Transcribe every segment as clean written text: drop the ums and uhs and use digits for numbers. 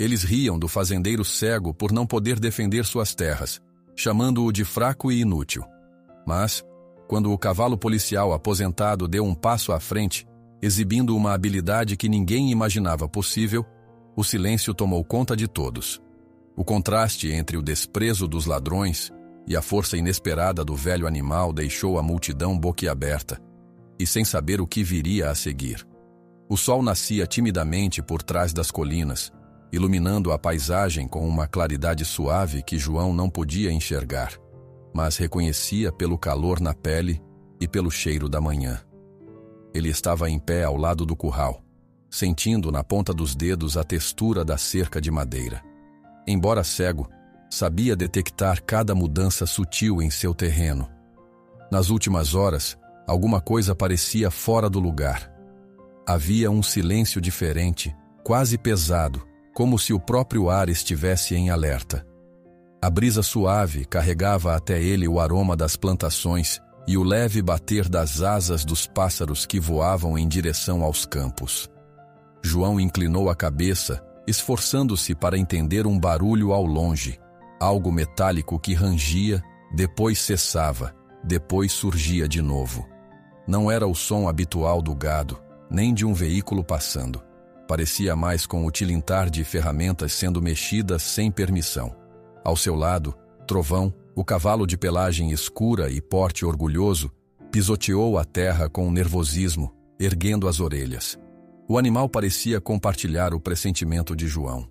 Eles riam do fazendeiro cego por não poder defender suas terras, chamando-o de fraco e inútil. Mas, quando o cavalo policial aposentado deu um passo à frente, exibindo uma habilidade que ninguém imaginava possível, o silêncio tomou conta de todos. O contraste entre o desprezo dos ladrões e a força inesperada do velho animal deixou a multidão boquiaberta e sem saber o que viria a seguir. O sol nascia timidamente por trás das colinas, iluminando a paisagem com uma claridade suave que João não podia enxergar, mas reconhecia pelo calor na pele e pelo cheiro da manhã. Ele estava em pé ao lado do curral, sentindo na ponta dos dedos a textura da cerca de madeira. Embora cego, sabia detectar cada mudança sutil em seu terreno. Nas últimas horas, alguma coisa parecia fora do lugar. Havia um silêncio diferente, quase pesado, como se o próprio ar estivesse em alerta. A brisa suave carregava até ele o aroma das plantações e o leve bater das asas dos pássaros que voavam em direção aos campos. João inclinou a cabeça, esforçando-se para entender um barulho ao longe, algo metálico que rangia, depois cessava, depois surgia de novo. Não era o som habitual do gado, nem de um veículo passando. Parecia mais com o tilintar de ferramentas sendo mexidas sem permissão. Ao seu lado, Trovão, o cavalo de pelagem escura e porte orgulhoso, pisoteou a terra com nervosismo, erguendo as orelhas. O animal parecia compartilhar o pressentimento de João.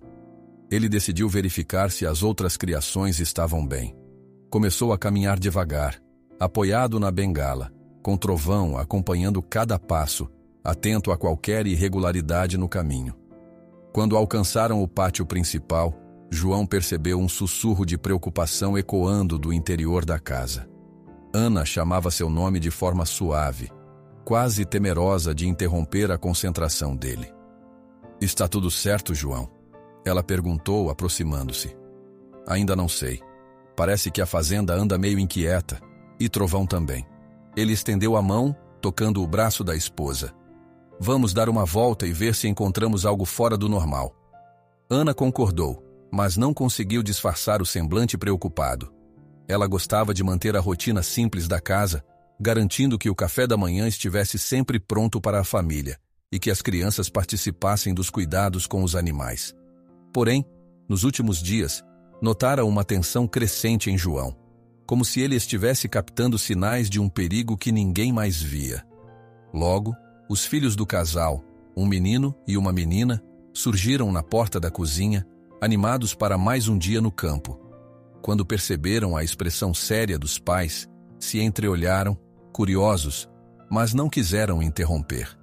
Ele decidiu verificar se as outras criações estavam bem. Começou a caminhar devagar, apoiado na bengala, com Trovão acompanhando cada passo, atento a qualquer irregularidade no caminho. Quando alcançaram o pátio principal, João percebeu um sussurro de preocupação ecoando do interior da casa. Ana chamava seu nome de forma suave, quase temerosa de interromper a concentração dele. "Está tudo certo, João?" Ela perguntou, aproximando-se. "Ainda não sei. Parece que a fazenda anda meio inquieta, e Trovão também." Ele estendeu a mão, tocando o braço da esposa. "Vamos dar uma volta e ver se encontramos algo fora do normal." Ana concordou, mas não conseguiu disfarçar o semblante preocupado. Ela gostava de manter a rotina simples da casa, garantindo que o café da manhã estivesse sempre pronto para a família e que as crianças participassem dos cuidados com os animais. Porém, nos últimos dias, notara uma tensão crescente em João, como se ele estivesse captando sinais de um perigo que ninguém mais via. Logo, os filhos do casal, um menino e uma menina, surgiram na porta da cozinha, animados para mais um dia no campo. Quando perceberam a expressão séria dos pais, se entreolharam, curiosos, mas não quiseram interromper.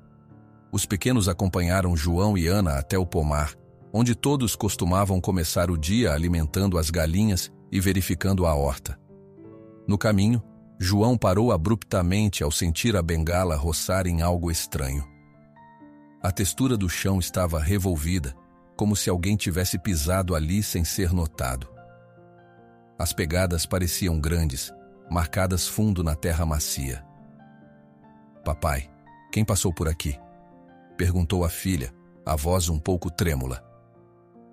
Os pequenos acompanharam João e Ana até o pomar, onde todos costumavam começar o dia alimentando as galinhas e verificando a horta. No caminho, João parou abruptamente ao sentir a bengala roçar em algo estranho. A textura do chão estava revolvida, como se alguém tivesse pisado ali sem ser notado. As pegadas pareciam grandes, marcadas fundo na terra macia. "Papai, quem passou por aqui?" perguntou a filha, a voz um pouco trêmula.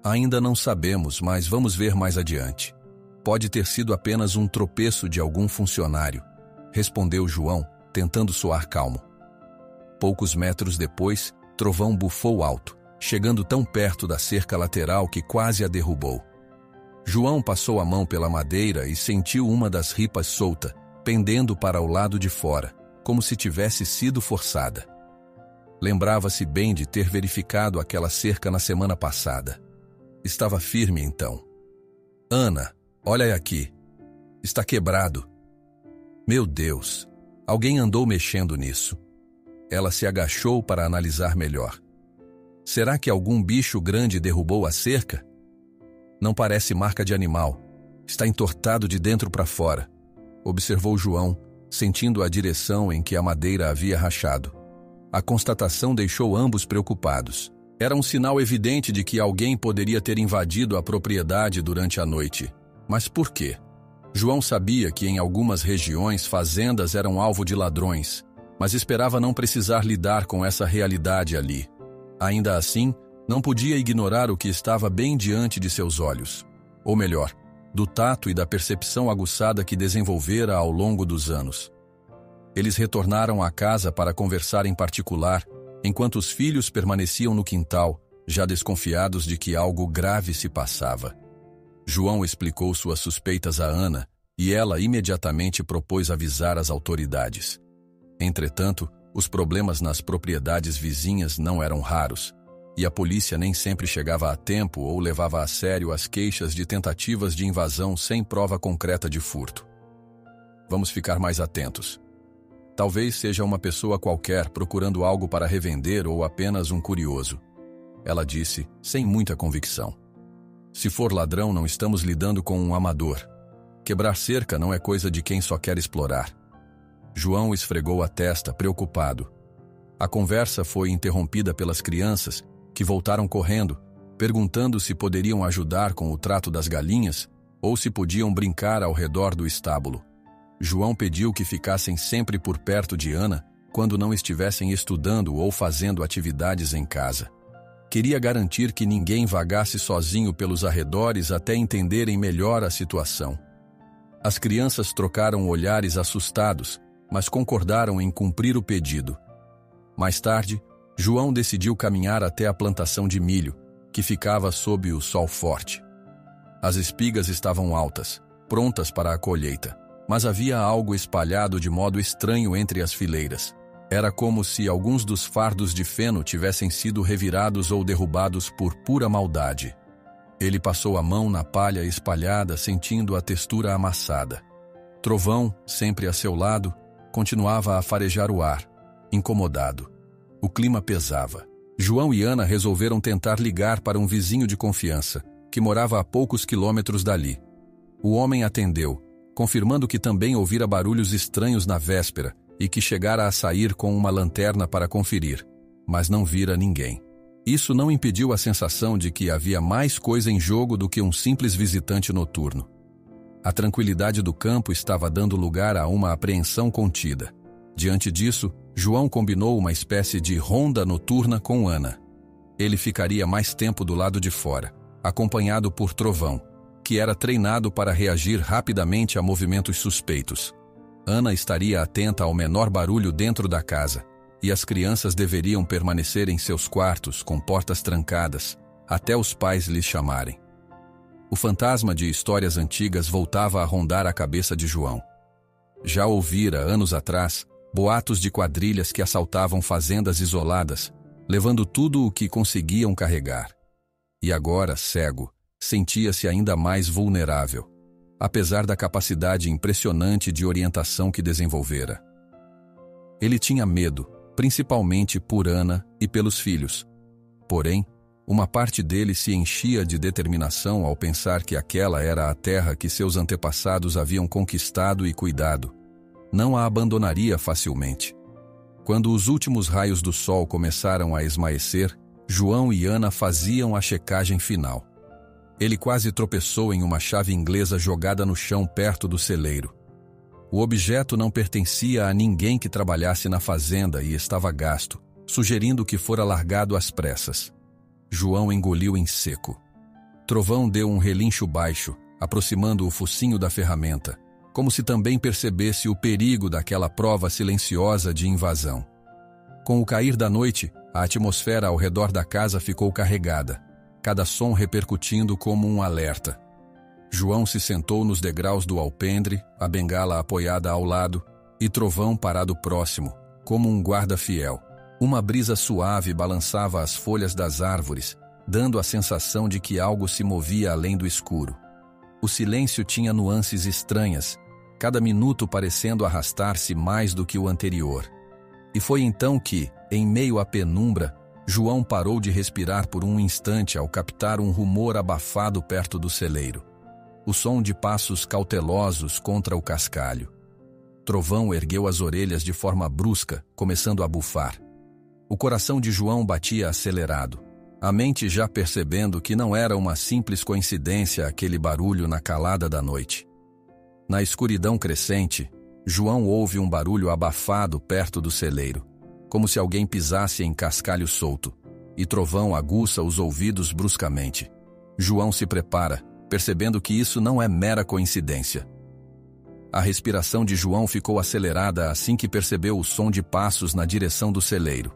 "Ainda não sabemos, mas vamos ver mais adiante. Pode ter sido apenas um tropeço de algum funcionário", respondeu João, tentando soar calmo. Poucos metros depois, Trovão bufou alto, chegando tão perto da cerca lateral que quase a derrubou. João passou a mão pela madeira e sentiu uma das ripas solta, pendendo para o lado de fora, como se tivesse sido forçada. Lembrava-se bem de ter verificado aquela cerca na semana passada. Estava firme então. "Ana, olha aqui. Está quebrado." "Meu Deus, alguém andou mexendo nisso." Ela se agachou para analisar melhor. "Será que algum bicho grande derrubou a cerca?" "Não parece marca de animal. Está entortado de dentro para fora", observou João, sentindo a direção em que a madeira havia rachado. A constatação deixou ambos preocupados. Era um sinal evidente de que alguém poderia ter invadido a propriedade durante a noite. Mas por quê? João sabia que em algumas regiões fazendas eram alvo de ladrões, mas esperava não precisar lidar com essa realidade ali. Ainda assim, Não podia ignorar o que estava bem diante de seus olhos. Ou melhor, do tato e da percepção aguçada que desenvolvera ao longo dos anos. Eles retornaram à casa para conversar em particular, enquanto os filhos permaneciam no quintal, já desconfiados de que algo grave se passava. João explicou suas suspeitas a Ana, e ela imediatamente propôs avisar as autoridades. Entretanto, os problemas nas propriedades vizinhas não eram raros, e a polícia nem sempre chegava a tempo ou levava a sério as queixas de tentativas de invasão sem prova concreta de furto. Vamos ficar mais atentos. Talvez seja uma pessoa qualquer procurando algo para revender ou apenas um curioso. Ela disse, sem muita convicção. Se for ladrão, não estamos lidando com um amador. Quebrar cerca não é coisa de quem só quer explorar. João esfregou a testa, preocupado. A conversa foi interrompida pelas crianças, que voltaram correndo, perguntando se poderiam ajudar com o trato das galinhas ou se podiam brincar ao redor do estábulo. João pediu que ficassem sempre por perto de Ana quando não estivessem estudando ou fazendo atividades em casa. Queria garantir que ninguém vagasse sozinho pelos arredores até entenderem melhor a situação. As crianças trocaram olhares assustados, mas concordaram em cumprir o pedido. Mais tarde, João decidiu caminhar até a plantação de milho, que ficava sob o sol forte. As espigas estavam altas, prontas para a colheita, mas havia algo espalhado de modo estranho entre as fileiras. Era como se alguns dos fardos de feno tivessem sido revirados ou derrubados por pura maldade. Ele passou a mão na palha espalhada, sentindo a textura amassada. Trovão, sempre a seu lado, continuava a farejar o ar, incomodado. O clima pesava. João e Ana resolveram tentar ligar para um vizinho de confiança, que morava a poucos quilômetros dali. O homem atendeu, confirmando que também ouvira barulhos estranhos na véspera e que chegara a sair com uma lanterna para conferir, mas não vira ninguém. Isso não impediu a sensação de que havia mais coisa em jogo do que um simples visitante noturno. A tranquilidade do campo estava dando lugar a uma apreensão contida. Diante disso, João combinou uma espécie de ronda noturna com Ana. Ele ficaria mais tempo do lado de fora, acompanhado por Trovão, que era treinado para reagir rapidamente a movimentos suspeitos. Ana estaria atenta ao menor barulho dentro da casa, e as crianças deveriam permanecer em seus quartos com portas trancadas, até os pais lhes chamarem. O fantasma de histórias antigas voltava a rondar a cabeça de João. Já ouvira, anos atrás, boatos de quadrilhas que assaltavam fazendas isoladas, levando tudo o que conseguiam carregar. E agora, cego, sentia-se ainda mais vulnerável, apesar da capacidade impressionante de orientação que desenvolvera. Ele tinha medo, principalmente por Ana e pelos filhos. Porém, uma parte dele se enchia de determinação ao pensar que aquela era a terra que seus antepassados haviam conquistado e cuidado. Não a abandonaria facilmente. Quando os últimos raios do sol começaram a esmaecer, João e Ana faziam a checagem final. Ele quase tropeçou em uma chave inglesa jogada no chão perto do celeiro. O objeto não pertencia a ninguém que trabalhasse na fazenda e estava gasto, sugerindo que fora largado às pressas. João engoliu em seco. Trovão deu um relincho baixo, aproximando o focinho da ferramenta, como se também percebesse o perigo daquela prova silenciosa de invasão. Com o cair da noite, a atmosfera ao redor da casa ficou carregada, cada som repercutindo como um alerta. João se sentou nos degraus do alpendre, a bengala apoiada ao lado, e Trovão parado próximo, como um guarda fiel. Uma brisa suave balançava as folhas das árvores, dando a sensação de que algo se movia além do escuro. O silêncio tinha nuances estranhas, cada minuto parecendo arrastar-se mais do que o anterior. E foi então que, em meio à penumbra, João parou de respirar por um instante ao captar um rumor abafado perto do celeiro. O som de passos cautelosos contra o cascalho. Trovão ergueu as orelhas de forma brusca, começando a bufar. O coração de João batia acelerado, a mente já percebendo que não era uma simples coincidência aquele barulho na calada da noite. Na escuridão crescente, João ouve um barulho abafado perto do celeiro, como se alguém pisasse em cascalho solto. e Trovão aguça os ouvidos bruscamente. João se prepara, percebendo que isso não é mera coincidência. A respiração de João ficou acelerada assim que percebeu o som de passos na direção do celeiro.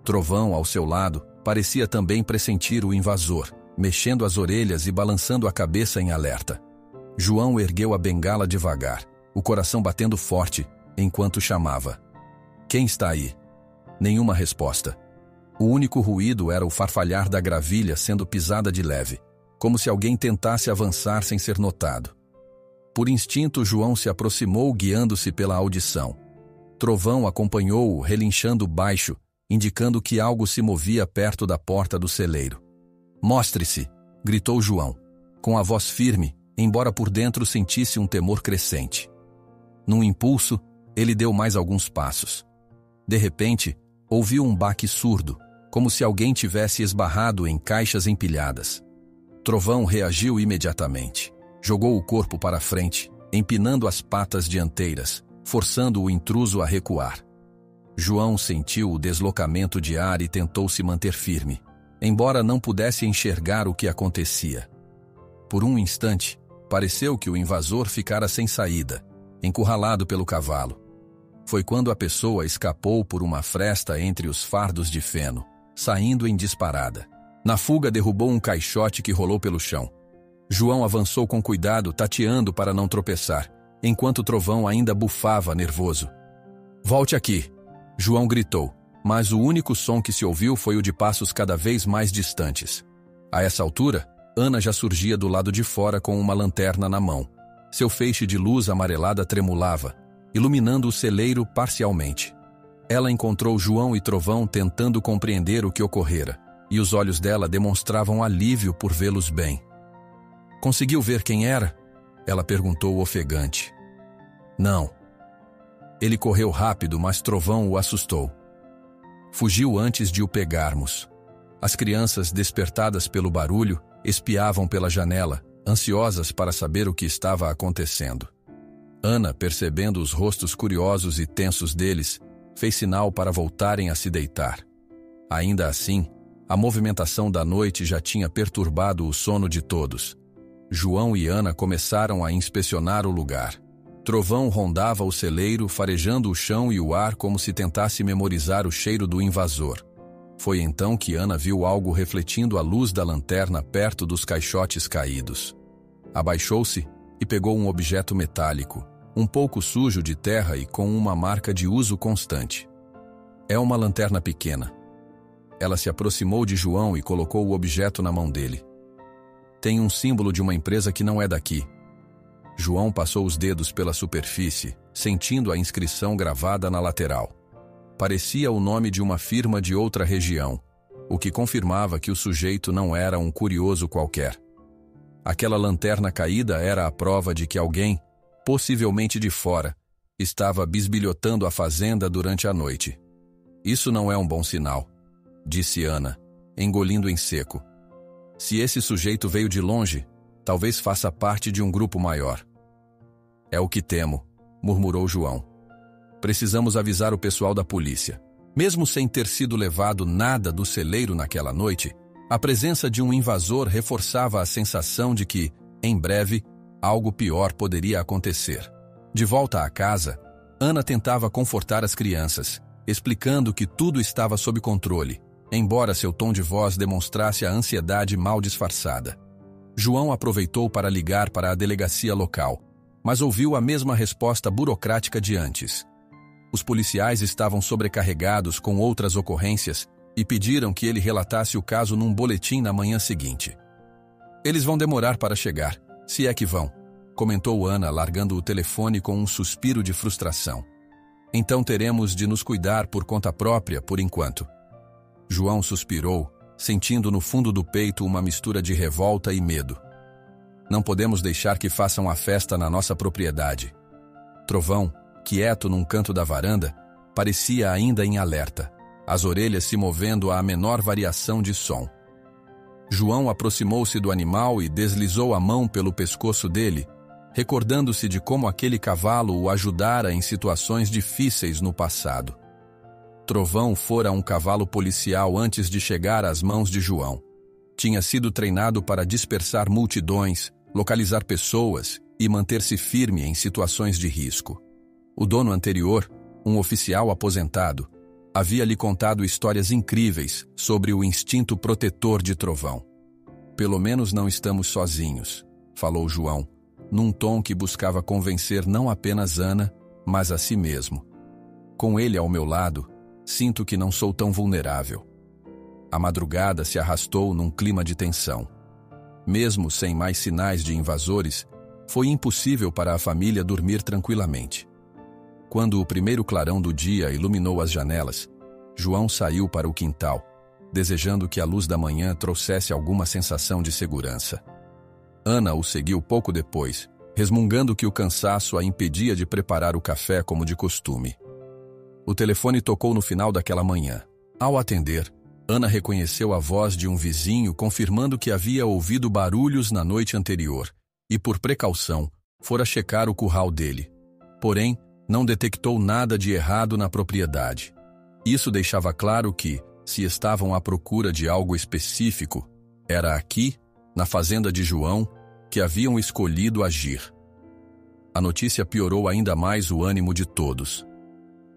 Trovão, ao seu lado, parecia também pressentir o invasor, mexendo as orelhas e balançando a cabeça em alerta. João ergueu a bengala devagar, o coração batendo forte, enquanto chamava. Quem está aí? Nenhuma resposta. O único ruído era o farfalhar da gravilha sendo pisada de leve, como se alguém tentasse avançar sem ser notado. Por instinto, João se aproximou, guiando-se pela audição. Trovão acompanhou-o, relinchando baixo, indicando que algo se movia perto da porta do celeiro. Mostre-se! Gritou João, com a voz firme, embora por dentro sentisse um temor crescente. Num impulso, ele deu mais alguns passos. De repente, ouviu um baque surdo, como se alguém tivesse esbarrado em caixas empilhadas. Trovão reagiu imediatamente. Jogou o corpo para frente, empinando as patas dianteiras, forçando o intruso a recuar. João sentiu o deslocamento de ar e tentou se manter firme, embora não pudesse enxergar o que acontecia. Por um instante, pareceu que o invasor ficara sem saída, encurralado pelo cavalo. Foi quando a pessoa escapou por uma fresta entre os fardos de feno, saindo em disparada. Na fuga, derrubou um caixote que rolou pelo chão. João avançou com cuidado, tateando para não tropeçar, enquanto Trovão ainda bufava nervoso. Volte aqui! João gritou, mas o único som que se ouviu foi o de passos cada vez mais distantes. A essa altura, Ana já surgia do lado de fora com uma lanterna na mão. Seu feixe de luz amarelada tremulava, iluminando o celeiro parcialmente. Ela encontrou João e Trovão tentando compreender o que ocorrera, e os olhos dela demonstravam alívio por vê-los bem. Conseguiu ver quem era? Ela perguntou ofegante. Não. Ele correu rápido, mas Trovão o assustou. Fugiu antes de o pegarmos. As crianças, despertadas pelo barulho, espiavam pela janela, ansiosas para saber o que estava acontecendo. Ana, percebendo os rostos curiosos e tensos deles, fez sinal para voltarem a se deitar. Ainda assim, a movimentação da noite já tinha perturbado o sono de todos. João e Ana começaram a inspecionar o lugar. Trovão rondava o celeiro, farejando o chão e o ar como se tentasse memorizar o cheiro do invasor. Foi então que Ana viu algo refletindo a luz da lanterna perto dos caixotes caídos. Abaixou-se e pegou um objeto metálico, um pouco sujo de terra e com uma marca de uso constante. É uma lanterna pequena. Ela se aproximou de João e colocou o objeto na mão dele. Tem um símbolo de uma empresa que não é daqui. João passou os dedos pela superfície, sentindo a inscrição gravada na lateral. Parecia o nome de uma firma de outra região, o que confirmava que o sujeito não era um curioso qualquer. Aquela lanterna caída era a prova de que alguém, possivelmente de fora, estava bisbilhotando a fazenda durante a noite. Isso não é um bom sinal, disse Ana, engolindo em seco. Se esse sujeito veio de longe, talvez faça parte de um grupo maior. É o que temo, murmurou João. Precisamos avisar o pessoal da polícia. Mesmo sem ter sido levado nada do celeiro naquela noite, a presença de um invasor reforçava a sensação de que, em breve, algo pior poderia acontecer. De volta à casa, Ana tentava confortar as crianças, explicando que tudo estava sob controle, embora seu tom de voz demonstrasse a ansiedade mal disfarçada. João aproveitou para ligar para a delegacia local, mas ouviu a mesma resposta burocrática de antes. Os policiais estavam sobrecarregados com outras ocorrências e pediram que ele relatasse o caso num boletim na manhã seguinte. Eles vão demorar para chegar, se é que vão, comentou Ana, largando o telefone com um suspiro de frustração. Então teremos de nos cuidar por conta própria por enquanto. João suspirou, sentindo no fundo do peito uma mistura de revolta e medo. Não podemos deixar que façam a festa na nossa propriedade. Trovão, quieto num canto da varanda, parecia ainda em alerta, as orelhas se movendo à menor variação de som. João aproximou-se do animal e deslizou a mão pelo pescoço dele, recordando-se de como aquele cavalo o ajudara em situações difíceis no passado. Trovão fora um cavalo policial antes de chegar às mãos de João. Tinha sido treinado para dispersar multidões, localizar pessoas e manter-se firme em situações de risco. O dono anterior, um oficial aposentado, havia lhe contado histórias incríveis sobre o instinto protetor de Trovão. Pelo menos não estamos sozinhos, falou João, num tom que buscava convencer não apenas Ana, mas a si mesmo. Com ele ao meu lado, sinto que não sou tão vulnerável. A madrugada se arrastou num clima de tensão. Mesmo sem mais sinais de invasores, foi impossível para a família dormir tranquilamente. Quando o primeiro clarão do dia iluminou as janelas, João saiu para o quintal, desejando que a luz da manhã trouxesse alguma sensação de segurança. Ana o seguiu pouco depois, resmungando que o cansaço a impedia de preparar o café como de costume. O telefone tocou no final daquela manhã. Ao atender, Ana reconheceu a voz de um vizinho confirmando que havia ouvido barulhos na noite anterior e, por precaução, fora checar o curral dele. Porém, não detectou nada de errado na propriedade. Isso deixava claro que, se estavam à procura de algo específico, era aqui, na fazenda de João, que haviam escolhido agir. A notícia piorou ainda mais o ânimo de todos.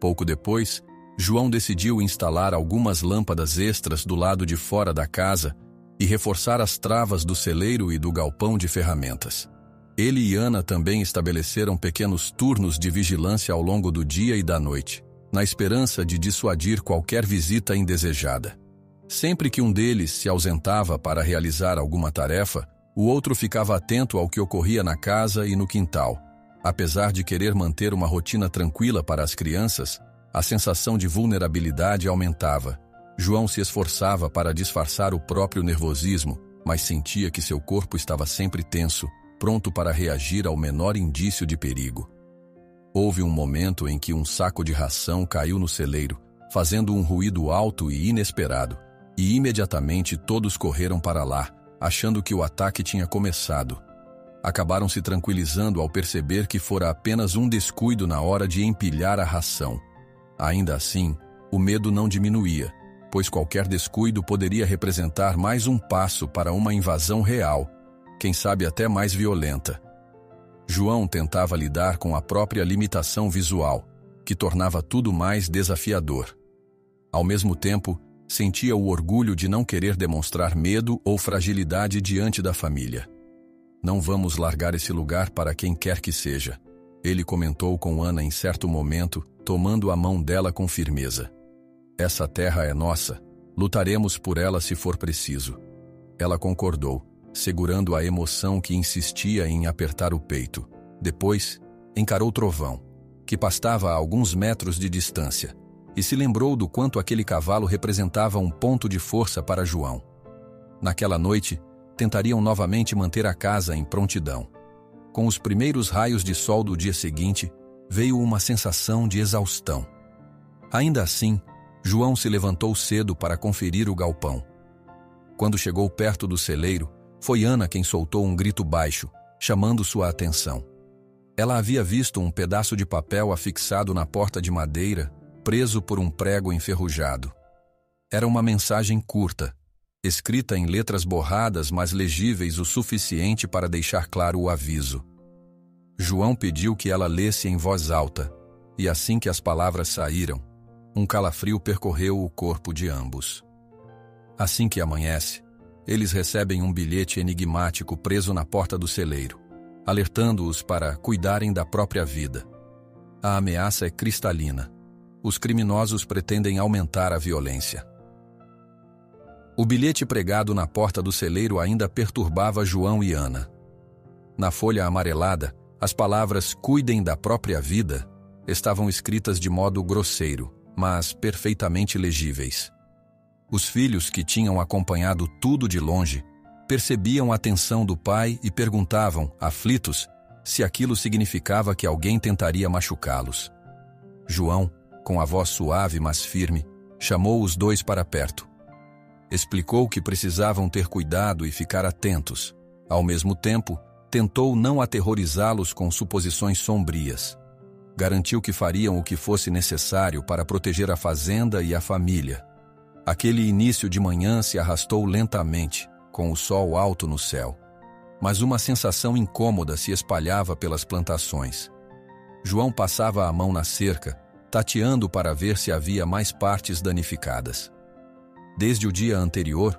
Pouco depois, João decidiu instalar algumas lâmpadas extras do lado de fora da casa e reforçar as travas do celeiro e do galpão de ferramentas. Ele e Ana também estabeleceram pequenos turnos de vigilância ao longo do dia e da noite, na esperança de dissuadir qualquer visita indesejada. Sempre que um deles se ausentava para realizar alguma tarefa, o outro ficava atento ao que ocorria na casa e no quintal. Apesar de querer manter uma rotina tranquila para as crianças, a sensação de vulnerabilidade aumentava. João se esforçava para disfarçar o próprio nervosismo, mas sentia que seu corpo estava sempre tenso, pronto para reagir ao menor indício de perigo. Houve um momento em que um saco de ração caiu no celeiro, fazendo um ruído alto e inesperado, e imediatamente todos correram para lá, achando que o ataque tinha começado. Acabaram se tranquilizando ao perceber que fora apenas um descuido na hora de empilhar a ração. Ainda assim, o medo não diminuía, pois qualquer descuido poderia representar mais um passo para uma invasão real, quem sabe até mais violenta. João tentava lidar com a própria limitação visual, que tornava tudo mais desafiador. Ao mesmo tempo, sentia o orgulho de não querer demonstrar medo ou fragilidade diante da família. Não vamos largar esse lugar para quem quer que seja, ele comentou com Ana em certo momento, tomando a mão dela com firmeza. Essa terra é nossa, lutaremos por ela se for preciso. Ela concordou, segurando a emoção que insistia em apertar o peito. Depois, encarou Trovão, que pastava a alguns metros de distância, e se lembrou do quanto aquele cavalo representava um ponto de força para João. Naquela noite, tentariam novamente manter a casa em prontidão. Com os primeiros raios de sol do dia seguinte, veio uma sensação de exaustão. Ainda assim, João se levantou cedo para conferir o galpão. Quando chegou perto do celeiro, foi Ana quem soltou um grito baixo, chamando sua atenção. Ela havia visto um pedaço de papel afixado na porta de madeira, preso por um prego enferrujado. Era uma mensagem curta, escrita em letras borradas, mas legíveis o suficiente para deixar claro o aviso. João pediu que ela lesse em voz alta, e assim que as palavras saíram, um calafrio percorreu o corpo de ambos. Assim que amanhece, eles recebem um bilhete enigmático preso na porta do celeiro, alertando-os para cuidarem da própria vida. A ameaça é cristalina. Os criminosos pretendem aumentar a violência. O bilhete pregado na porta do celeiro ainda perturbava João e Ana. Na folha amarelada, as palavras "cuidem da própria vida" estavam escritas de modo grosseiro, mas perfeitamente legíveis. Os filhos que tinham acompanhado tudo de longe percebiam a tensão do pai e perguntavam, aflitos, se aquilo significava que alguém tentaria machucá-los. João, com a voz suave mas firme, chamou os dois para perto. Explicou que precisavam ter cuidado e ficar atentos. Ao mesmo tempo, tentou não aterrorizá-los com suposições sombrias. garantiu que fariam o que fosse necessário para proteger a fazenda e a família. Aquele início de manhã se arrastou lentamente, com o sol alto no céu. Mas uma sensação incômoda se espalhava pelas plantações. João passava a mão na cerca, tateando para ver se havia mais partes danificadas. Desde o dia anterior,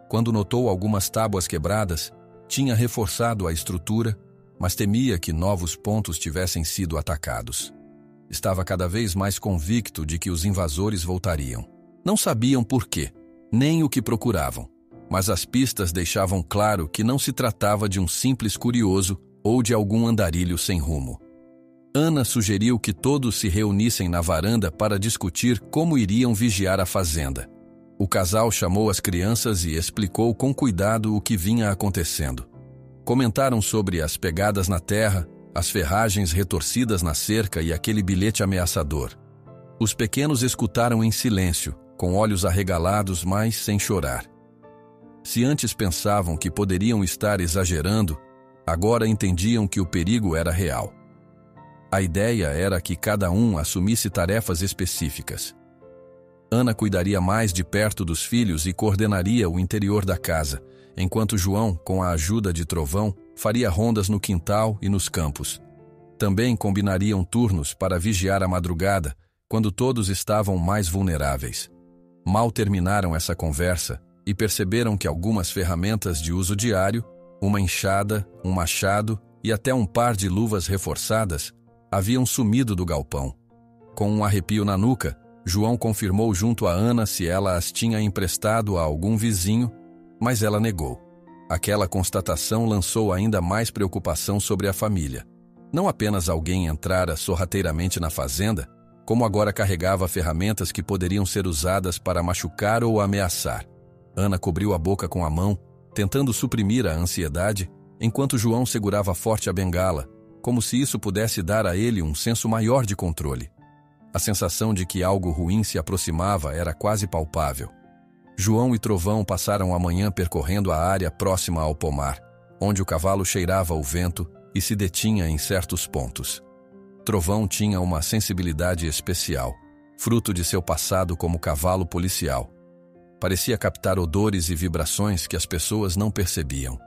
quando notou algumas tábuas quebradas, tinha reforçado a estrutura, mas temia que novos pontos tivessem sido atacados. Estava cada vez mais convicto de que os invasores voltariam. Não sabiam por quê, nem o que procuravam, mas as pistas deixavam claro que não se tratava de um simples curioso ou de algum andarilho sem rumo. Ana sugeriu que todos se reunissem na varanda para discutir como iriam vigiar a fazenda. O casal chamou as crianças e explicou com cuidado o que vinha acontecendo. Comentaram sobre as pegadas na terra, as ferragens retorcidas na cerca e aquele bilhete ameaçador. Os pequenos escutaram em silêncio, com olhos arregalados, mas sem chorar. Se antes pensavam que poderiam estar exagerando, agora entendiam que o perigo era real. A ideia era que cada um assumisse tarefas específicas. Ana cuidaria mais de perto dos filhos e coordenaria o interior da casa, enquanto João, com a ajuda de Trovão, faria rondas no quintal e nos campos. Também combinariam turnos para vigiar a madrugada, quando todos estavam mais vulneráveis. Mal terminaram essa conversa e perceberam que algumas ferramentas de uso diário, uma enxada, um machado e até um par de luvas reforçadas, haviam sumido do galpão. Com um arrepio na nuca, João confirmou junto a Ana se ela as tinha emprestado a algum vizinho, mas ela negou. Aquela constatação lançou ainda mais preocupação sobre a família. Não apenas alguém entrara sorrateiramente na fazenda, como agora carregava ferramentas que poderiam ser usadas para machucar ou ameaçar. Ana cobriu a boca com a mão, tentando suprimir a ansiedade, enquanto João segurava forte a bengala, como se isso pudesse dar a ele um senso maior de controle. A sensação de que algo ruim se aproximava era quase palpável. João e Trovão passaram a manhã percorrendo a área próxima ao pomar, onde o cavalo cheirava o vento e se detinha em certos pontos. Trovão tinha uma sensibilidade especial, fruto de seu passado como cavalo policial. Parecia captar odores e vibrações que as pessoas não percebiam.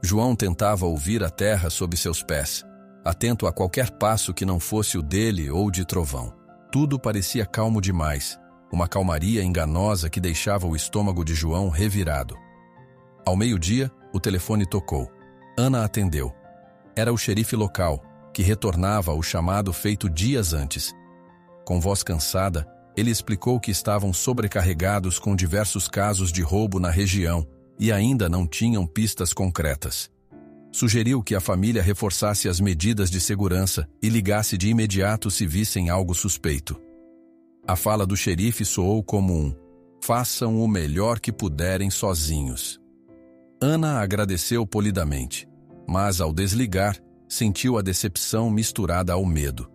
João tentava ouvir a terra sob seus pés, atento a qualquer passo que não fosse o dele ou de Trovão. Tudo parecia calmo demais, uma calmaria enganosa que deixava o estômago de João revirado. Ao meio-dia, o telefone tocou. Ana atendeu. Era o xerife local, que retornava ao chamado feito dias antes. Com voz cansada, ele explicou que estavam sobrecarregados com diversos casos de roubo na região e ainda não tinham pistas concretas. Sugeriu que a família reforçasse as medidas de segurança e ligasse de imediato se vissem algo suspeito. A fala do xerife soou como um "façam o melhor que puderem sozinhos". Ana agradeceu polidamente, mas ao desligar, sentiu a decepção misturada ao medo.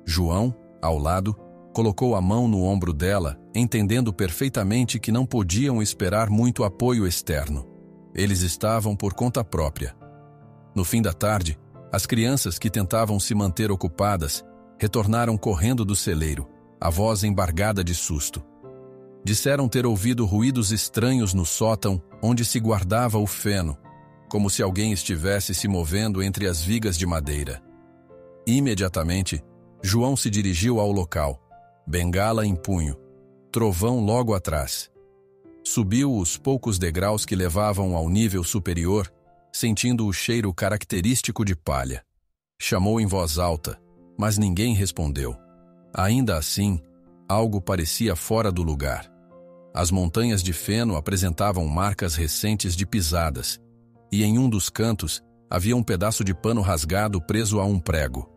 João, ao lado, colocou a mão no ombro dela, entendendo perfeitamente que não podiam esperar muito apoio externo. Eles estavam por conta própria. No fim da tarde, as crianças que tentavam se manter ocupadas retornaram correndo do celeiro, a voz embargada de susto. Disseram ter ouvido ruídos estranhos no sótão onde se guardava o feno, como se alguém estivesse se movendo entre as vigas de madeira. Imediatamente, João se dirigiu ao local, bengala em punho, Trovão logo atrás. Subiu os poucos degraus que levavam ao nível superior, sentindo o cheiro característico de palha. Chamou em voz alta, mas ninguém respondeu. Ainda assim, algo parecia fora do lugar. As montanhas de feno apresentavam marcas recentes de pisadas, e em um dos cantos havia um pedaço de pano rasgado preso a um prego.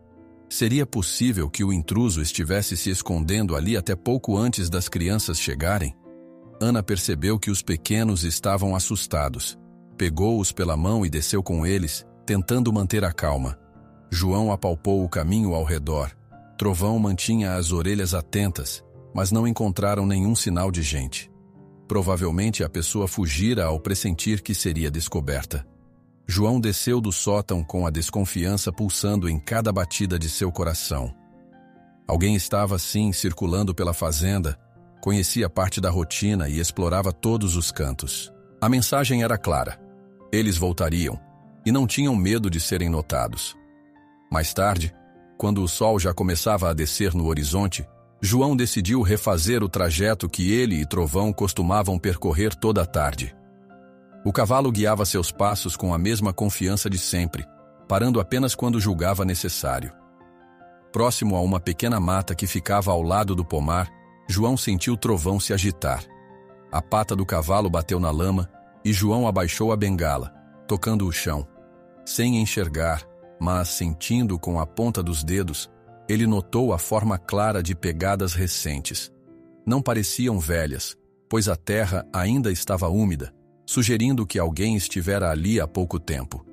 Seria possível que o intruso estivesse se escondendo ali até pouco antes das crianças chegarem? Ana percebeu que os pequenos estavam assustados. Pegou-os pela mão e desceu com eles, tentando manter a calma. João apalpou o caminho ao redor. Trovão mantinha as orelhas atentas, mas não encontraram nenhum sinal de gente. Provavelmente a pessoa fugira ao pressentir que seria descoberta. João desceu do sótão com a desconfiança pulsando em cada batida de seu coração. Alguém estava, sim, circulando pela fazenda, conhecia parte da rotina e explorava todos os cantos. A mensagem era clara. Eles voltariam, e não tinham medo de serem notados. Mais tarde, quando o sol já começava a descer no horizonte, João decidiu refazer o trajeto que ele e Trovão costumavam percorrer toda a tarde. O cavalo guiava seus passos com a mesma confiança de sempre, parando apenas quando julgava necessário. Próximo a uma pequena mata que ficava ao lado do pomar, João sentiu Trovão se agitar. A pata do cavalo bateu na lama e João abaixou a bengala, tocando o chão. Sem enxergar, mas sentindo com a ponta dos dedos, ele notou a forma clara de pegadas recentes. Não pareciam velhas, pois a terra ainda estava úmida, sugerindo que alguém estivera ali há pouco tempo.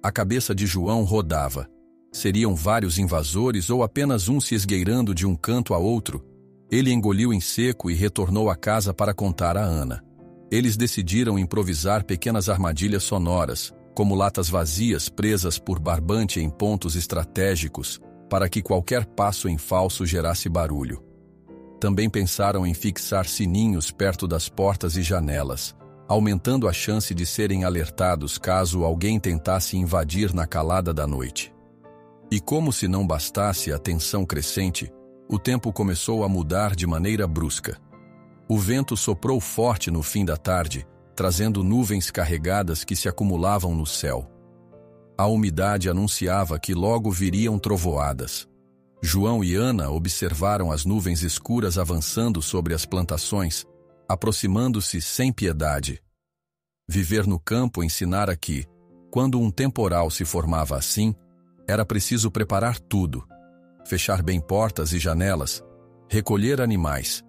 A cabeça de João rodava. Seriam vários invasores ou apenas um se esgueirando de um canto a outro? Ele engoliu em seco e retornou à casa para contar a Ana. Eles decidiram improvisar pequenas armadilhas sonoras, como latas vazias presas por barbante em pontos estratégicos, para que qualquer passo em falso gerasse barulho. Também pensaram em fixar sininhos perto das portas e janelas, aumentando a chance de serem alertados caso alguém tentasse invadir na calada da noite. E como se não bastasse a tensão crescente, o tempo começou a mudar de maneira brusca. O vento soprou forte no fim da tarde, trazendo nuvens carregadas que se acumulavam no céu. A umidade anunciava que logo viriam trovoadas. João e Ana observaram as nuvens escuras avançando sobre as plantações, aproximando-se sem piedade. Viver no campo ensinara que, quando um temporal se formava assim, era preciso preparar tudo, fechar bem portas e janelas, recolher animais,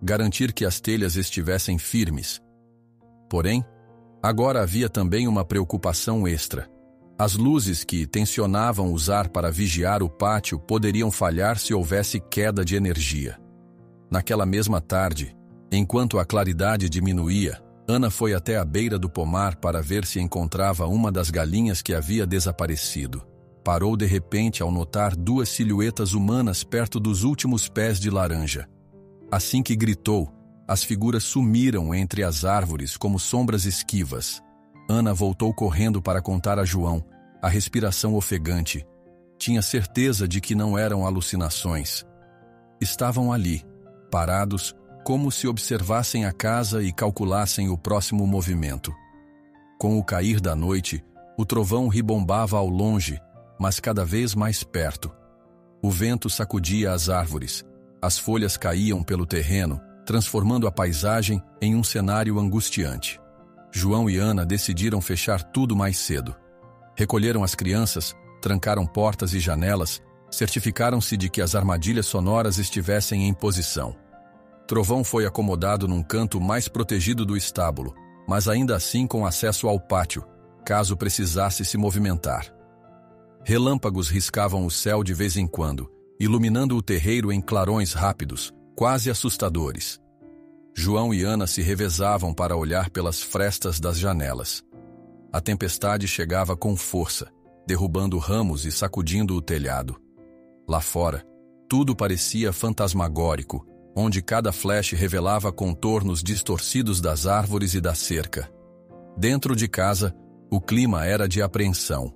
garantir que as telhas estivessem firmes. Porém, agora havia também uma preocupação extra. As luzes que tensionavam usar para vigiar o pátio poderiam falhar se houvesse queda de energia. Naquela mesma tarde, enquanto a claridade diminuía, Ana foi até a beira do pomar para ver se encontrava uma das galinhas que havia desaparecido. Parou de repente ao notar duas silhuetas humanas perto dos últimos pés de laranja. Assim que gritou, as figuras sumiram entre as árvores como sombras esquivas. Ana voltou correndo para contar a João, a respiração ofegante. Tinha certeza de que não eram alucinações. Estavam ali, parados, como se observassem a casa e calculassem o próximo movimento. Com o cair da noite, o trovão ribombava ao longe, mas cada vez mais perto. O vento sacudia as árvores, as folhas caíam pelo terreno, transformando a paisagem em um cenário angustiante. João e Ana decidiram fechar tudo mais cedo. Recolheram as crianças, trancaram portas e janelas, certificaram-se de que as armadilhas sonoras estivessem em posição. Trovão foi acomodado num canto mais protegido do estábulo, mas ainda assim com acesso ao pátio, caso precisasse se movimentar. Relâmpagos riscavam o céu de vez em quando, iluminando o terreiro em clarões rápidos, quase assustadores. João e Ana se revezavam para olhar pelas frestas das janelas. A tempestade chegava com força, derrubando ramos e sacudindo o telhado. Lá fora, tudo parecia fantasmagórico, onde cada flash revelava contornos distorcidos das árvores e da cerca. Dentro de casa, o clima era de apreensão.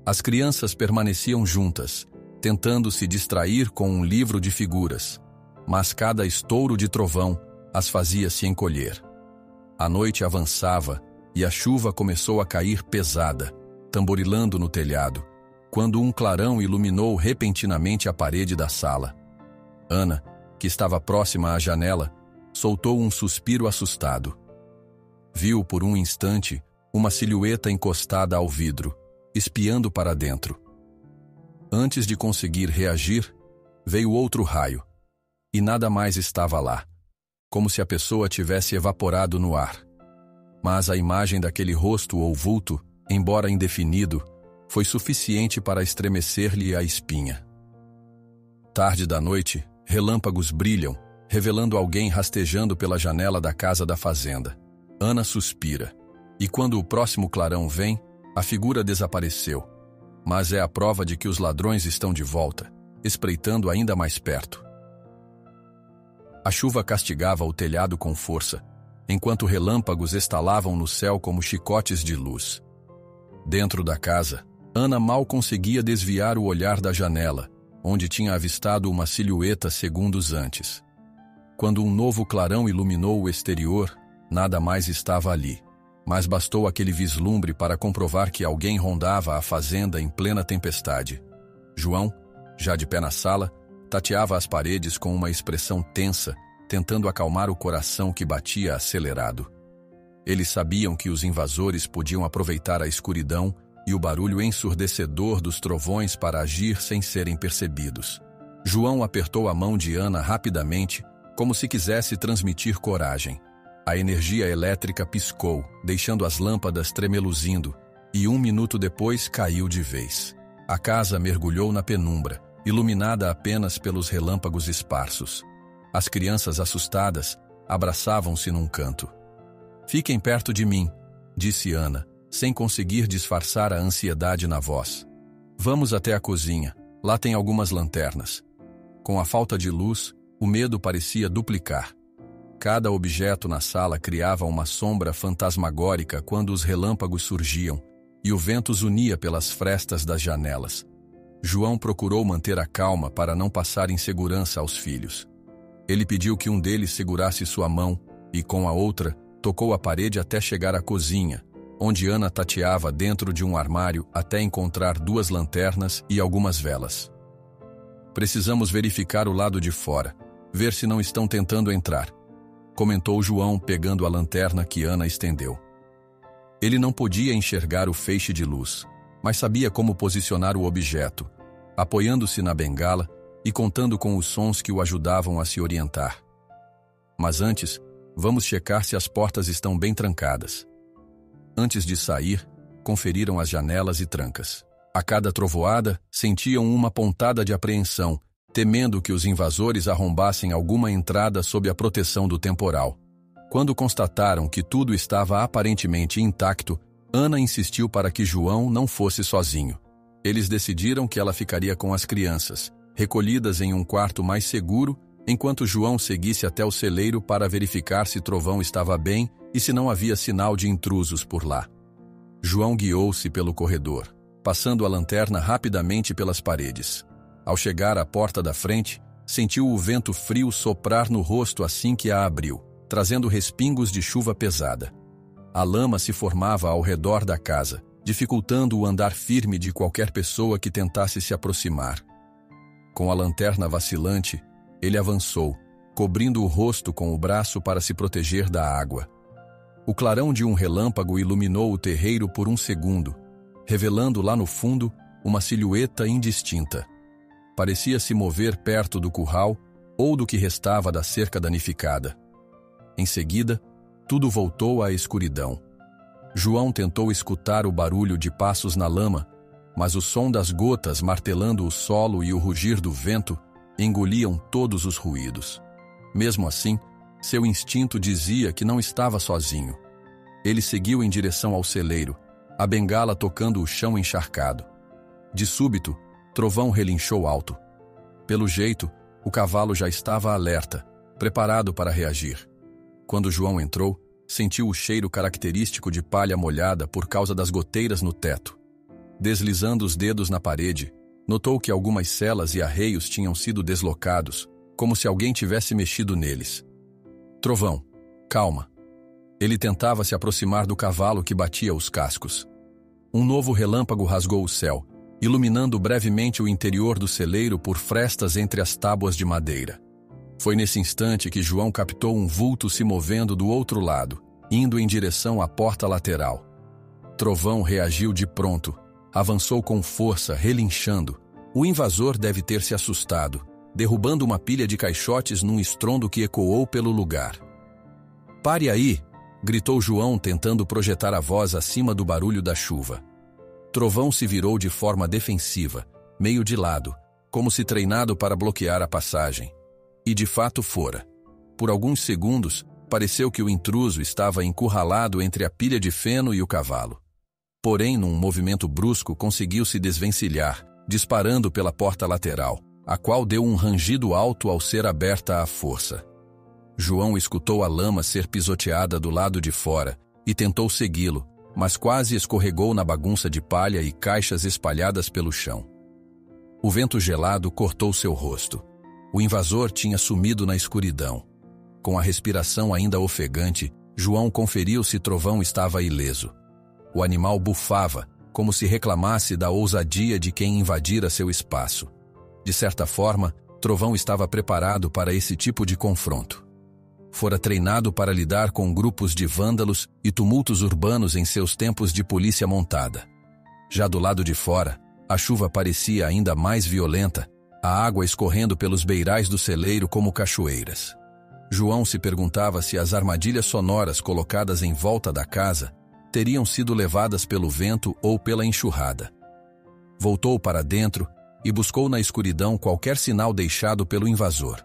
As crianças permaneciam juntas, tentando se distrair com um livro de figuras, mas cada estouro de trovão as fazia se encolher. A noite avançava e a chuva começou a cair pesada, tamborilando no telhado, quando um clarão iluminou repentinamente a parede da sala. Ana, que estava próxima à janela, soltou um suspiro assustado. Viu por um instante uma silhueta encostada ao vidro, espiando para dentro. Antes de conseguir reagir, veio outro raio, e nada mais estava lá, como se a pessoa tivesse evaporado no ar. Mas a imagem daquele rosto ou vulto, embora indefinido, foi suficiente para estremecer-lhe a espinha. Tarde da noite, relâmpagos brilham, revelando alguém rastejando pela janela da casa da fazenda. Ana suspira, e quando o próximo clarão vem, a figura desapareceu. Mas é a prova de que os ladrões estão de volta. espreitando ainda mais perto. A chuva castigava o telhado com força, enquanto relâmpagos estalavam no céu como chicotes de luz. Dentro da casa, Ana mal conseguia desviar o olhar da janela, onde tinha avistado uma silhueta segundos antes. Quando um novo clarão iluminou o exterior, nada mais estava ali, mas bastou aquele vislumbre para comprovar que alguém rondava a fazenda em plena tempestade. João, já de pé na sala, tateava as paredes com uma expressão tensa, tentando acalmar o coração que batia acelerado. Eles sabiam que os invasores podiam aproveitar a escuridão e o barulho ensurdecedor dos trovões para agir sem serem percebidos. João apertou a mão de Ana rapidamente, como se quisesse transmitir coragem. A energia elétrica piscou, deixando as lâmpadas tremeluzindo, e 1 minuto depois caiu de vez. A casa mergulhou na penumbra, iluminada apenas pelos relâmpagos esparsos. As crianças assustadas abraçavam-se num canto. "Fiquem perto de mim", disse Ana, sem conseguir disfarçar a ansiedade na voz. "Vamos até a cozinha, lá tem algumas lanternas." Com a falta de luz, o medo parecia duplicar. Cada objeto na sala criava uma sombra fantasmagórica quando os relâmpagos surgiam, e o vento os unia pelas frestas das janelas. João procurou manter a calma para não passar insegurança aos filhos. Ele pediu que um deles segurasse sua mão e, com a outra, tocou a parede até chegar à cozinha, onde Ana tateava dentro de um armário até encontrar 2 lanternas e algumas velas. "Precisamos verificar o lado de fora, ver se não estão tentando entrar", comentou João, pegando a lanterna que Ana estendeu. Ele não podia enxergar o feixe de luz, mas sabia como posicionar o objeto, apoiando-se na bengala e contando com os sons que o ajudavam a se orientar. "Mas antes, vamos checar se as portas estão bem trancadas." Antes de sair, conferiram as janelas e trancas. A cada trovoada, sentiam uma pontada de apreensão, temendo que os invasores arrombassem alguma entrada sob a proteção do temporal. Quando constataram que tudo estava aparentemente intacto, Ana insistiu para que João não fosse sozinho. Eles decidiram que ela ficaria com as crianças, recolhidas em um quarto mais seguro, enquanto João seguisse até o celeiro para verificar se Trovão estava bem e se não havia sinal de intrusos por lá. João guiou-se pelo corredor, passando a lanterna rapidamente pelas paredes. Ao chegar à porta da frente, sentiu o vento frio soprar no rosto assim que a abriu, trazendo respingos de chuva pesada. A lama se formava ao redor da casa, dificultando o andar firme de qualquer pessoa que tentasse se aproximar. Com a lanterna vacilante, ele avançou, cobrindo o rosto com o braço para se proteger da água. O clarão de um relâmpago iluminou o terreiro por 1 segundo, revelando lá no fundo uma silhueta indistinta. Parecia se mover perto do curral ou do que restava da cerca danificada. Em seguida, tudo voltou à escuridão. João tentou escutar o barulho de passos na lama, mas o som das gotas martelando o solo e o rugir do vento engoliam todos os ruídos. Mesmo assim, seu instinto dizia que não estava sozinho. Ele seguiu em direção ao celeiro, a bengala tocando o chão encharcado. De súbito, Trovão relinchou alto. Pelo jeito, o cavalo já estava alerta, preparado para reagir. Quando João entrou, sentiu o cheiro característico de palha molhada por causa das goteiras no teto. Deslizando os dedos na parede, notou que algumas celas e arreios tinham sido deslocados, como se alguém tivesse mexido neles. "Trovão, calma." Ele tentava se aproximar do cavalo que batia os cascos. Um novo relâmpago rasgou o céu, iluminando brevemente o interior do celeiro por frestas entre as tábuas de madeira. Foi nesse instante que João captou um vulto se movendo do outro lado, indo em direção à porta lateral. Trovão reagiu de pronto, avançou com força, relinchando. O invasor deve ter se assustado, derrubando uma pilha de caixotes num estrondo que ecoou pelo lugar. "Pare aí!" gritou João, tentando projetar a voz acima do barulho da chuva. Trovão se virou de forma defensiva, meio de lado, como se treinado para bloquear a passagem. E de fato fora. Por alguns segundos, pareceu que o intruso estava encurralado entre a pilha de feno e o cavalo. Porém, num movimento brusco, conseguiu se desvencilhar, disparando pela porta lateral, a qual deu um rangido alto ao ser aberta à força. João escutou a lama ser pisoteada do lado de fora e tentou segui-lo, mas quase escorregou na bagunça de palha e caixas espalhadas pelo chão. O vento gelado cortou seu rosto. O invasor tinha sumido na escuridão. Com a respiração ainda ofegante, João conferiu se Trovão estava ileso. O animal bufava, como se reclamasse da ousadia de quem invadira seu espaço. De certa forma, Trovão estava preparado para esse tipo de confronto. Fora treinado para lidar com grupos de vândalos e tumultos urbanos em seus tempos de polícia montada. Já do lado de fora, a chuva parecia ainda mais violenta, a água escorrendo pelos beirais do celeiro como cachoeiras. João se perguntava se as armadilhas sonoras colocadas em volta da casa teriam sido levadas pelo vento ou pela enxurrada. Voltou para dentro e buscou na escuridão qualquer sinal deixado pelo invasor.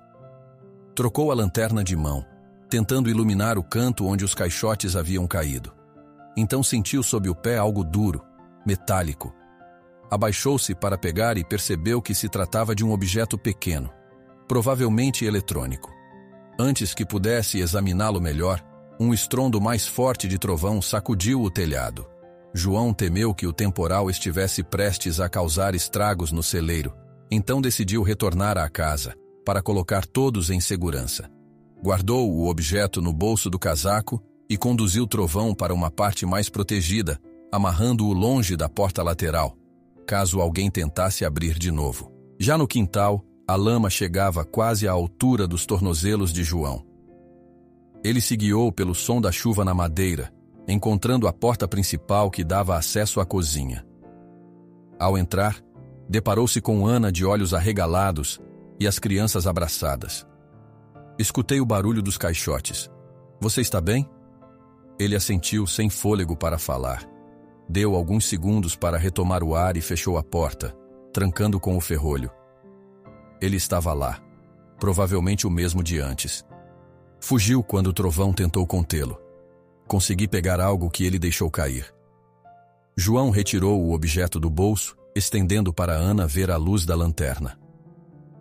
Trocou a lanterna de mão, tentando iluminar o canto onde os caixotes haviam caído. Então sentiu sob o pé algo duro, metálico. Abaixou-se para pegar e percebeu que se tratava de um objeto pequeno, provavelmente eletrônico. Antes que pudesse examiná-lo melhor, um estrondo mais forte de trovão sacudiu o telhado. João temeu que o temporal estivesse prestes a causar estragos no celeiro, então decidiu retornar à casa, para colocar todos em segurança. Guardou o objeto no bolso do casaco e conduziu Trovão para uma parte mais protegida, amarrando-o longe da porta lateral, caso alguém tentasse abrir de novo. Já no quintal, a lama chegava quase à altura dos tornozelos de João. Ele se guiou pelo som da chuva na madeira, encontrando a porta principal que dava acesso à cozinha. Ao entrar, deparou-se com Ana de olhos arregalados e as crianças abraçadas. Escutei o barulho dos caixotes. Você está bem? Ele assentiu sem fôlego para falar. Deu alguns segundos para retomar o ar e fechou a porta, trancando com o ferrolho. Ele estava lá, provavelmente o mesmo de antes. Fugiu quando o trovão tentou contê-lo. Consegui pegar algo que ele deixou cair. João retirou o objeto do bolso, estendendo para Ana ver a luz da lanterna.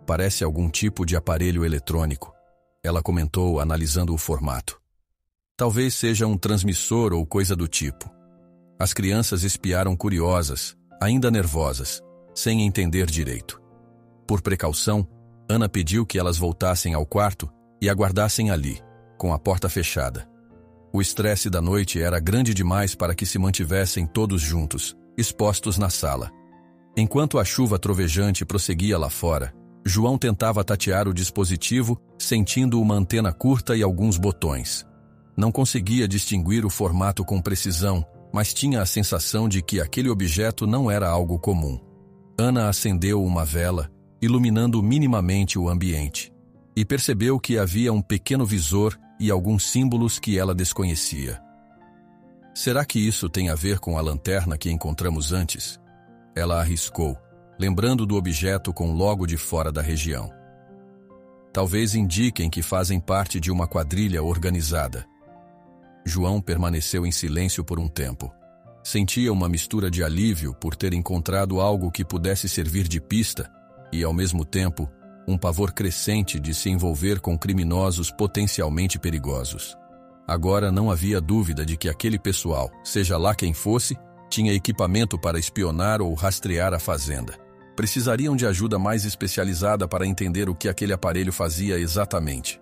Parece algum tipo de aparelho eletrônico, ela comentou, analisando o formato. Talvez seja um transmissor ou coisa do tipo. As crianças espiaram curiosas, ainda nervosas, sem entender direito. Por precaução, Ana pediu que elas voltassem ao quarto e aguardassem ali, com a porta fechada. O estresse da noite era grande demais para que se mantivessem todos juntos, expostos na sala. Enquanto a chuva trovejante prosseguia lá fora, João tentava tatear o dispositivo, sentindo uma antena curta e alguns botões. Não conseguia distinguir o formato com precisão, mas tinha a sensação de que aquele objeto não era algo comum. Ana acendeu uma vela, iluminando minimamente o ambiente, e percebeu que havia um pequeno visor e alguns símbolos que ela desconhecia. Será que isso tem a ver com a lanterna que encontramos antes? Ela arriscou, lembrando do objeto com logo de fora da região. Talvez indiquem que fazem parte de uma quadrilha organizada. João permaneceu em silêncio por um tempo. Sentia uma mistura de alívio por ter encontrado algo que pudesse servir de pista e, ao mesmo tempo, um pavor crescente de se envolver com criminosos potencialmente perigosos. Agora não havia dúvida de que aquele pessoal, seja lá quem fosse, tinha equipamento para espionar ou rastrear a fazenda. Precisariam de ajuda mais especializada para entender o que aquele aparelho fazia exatamente.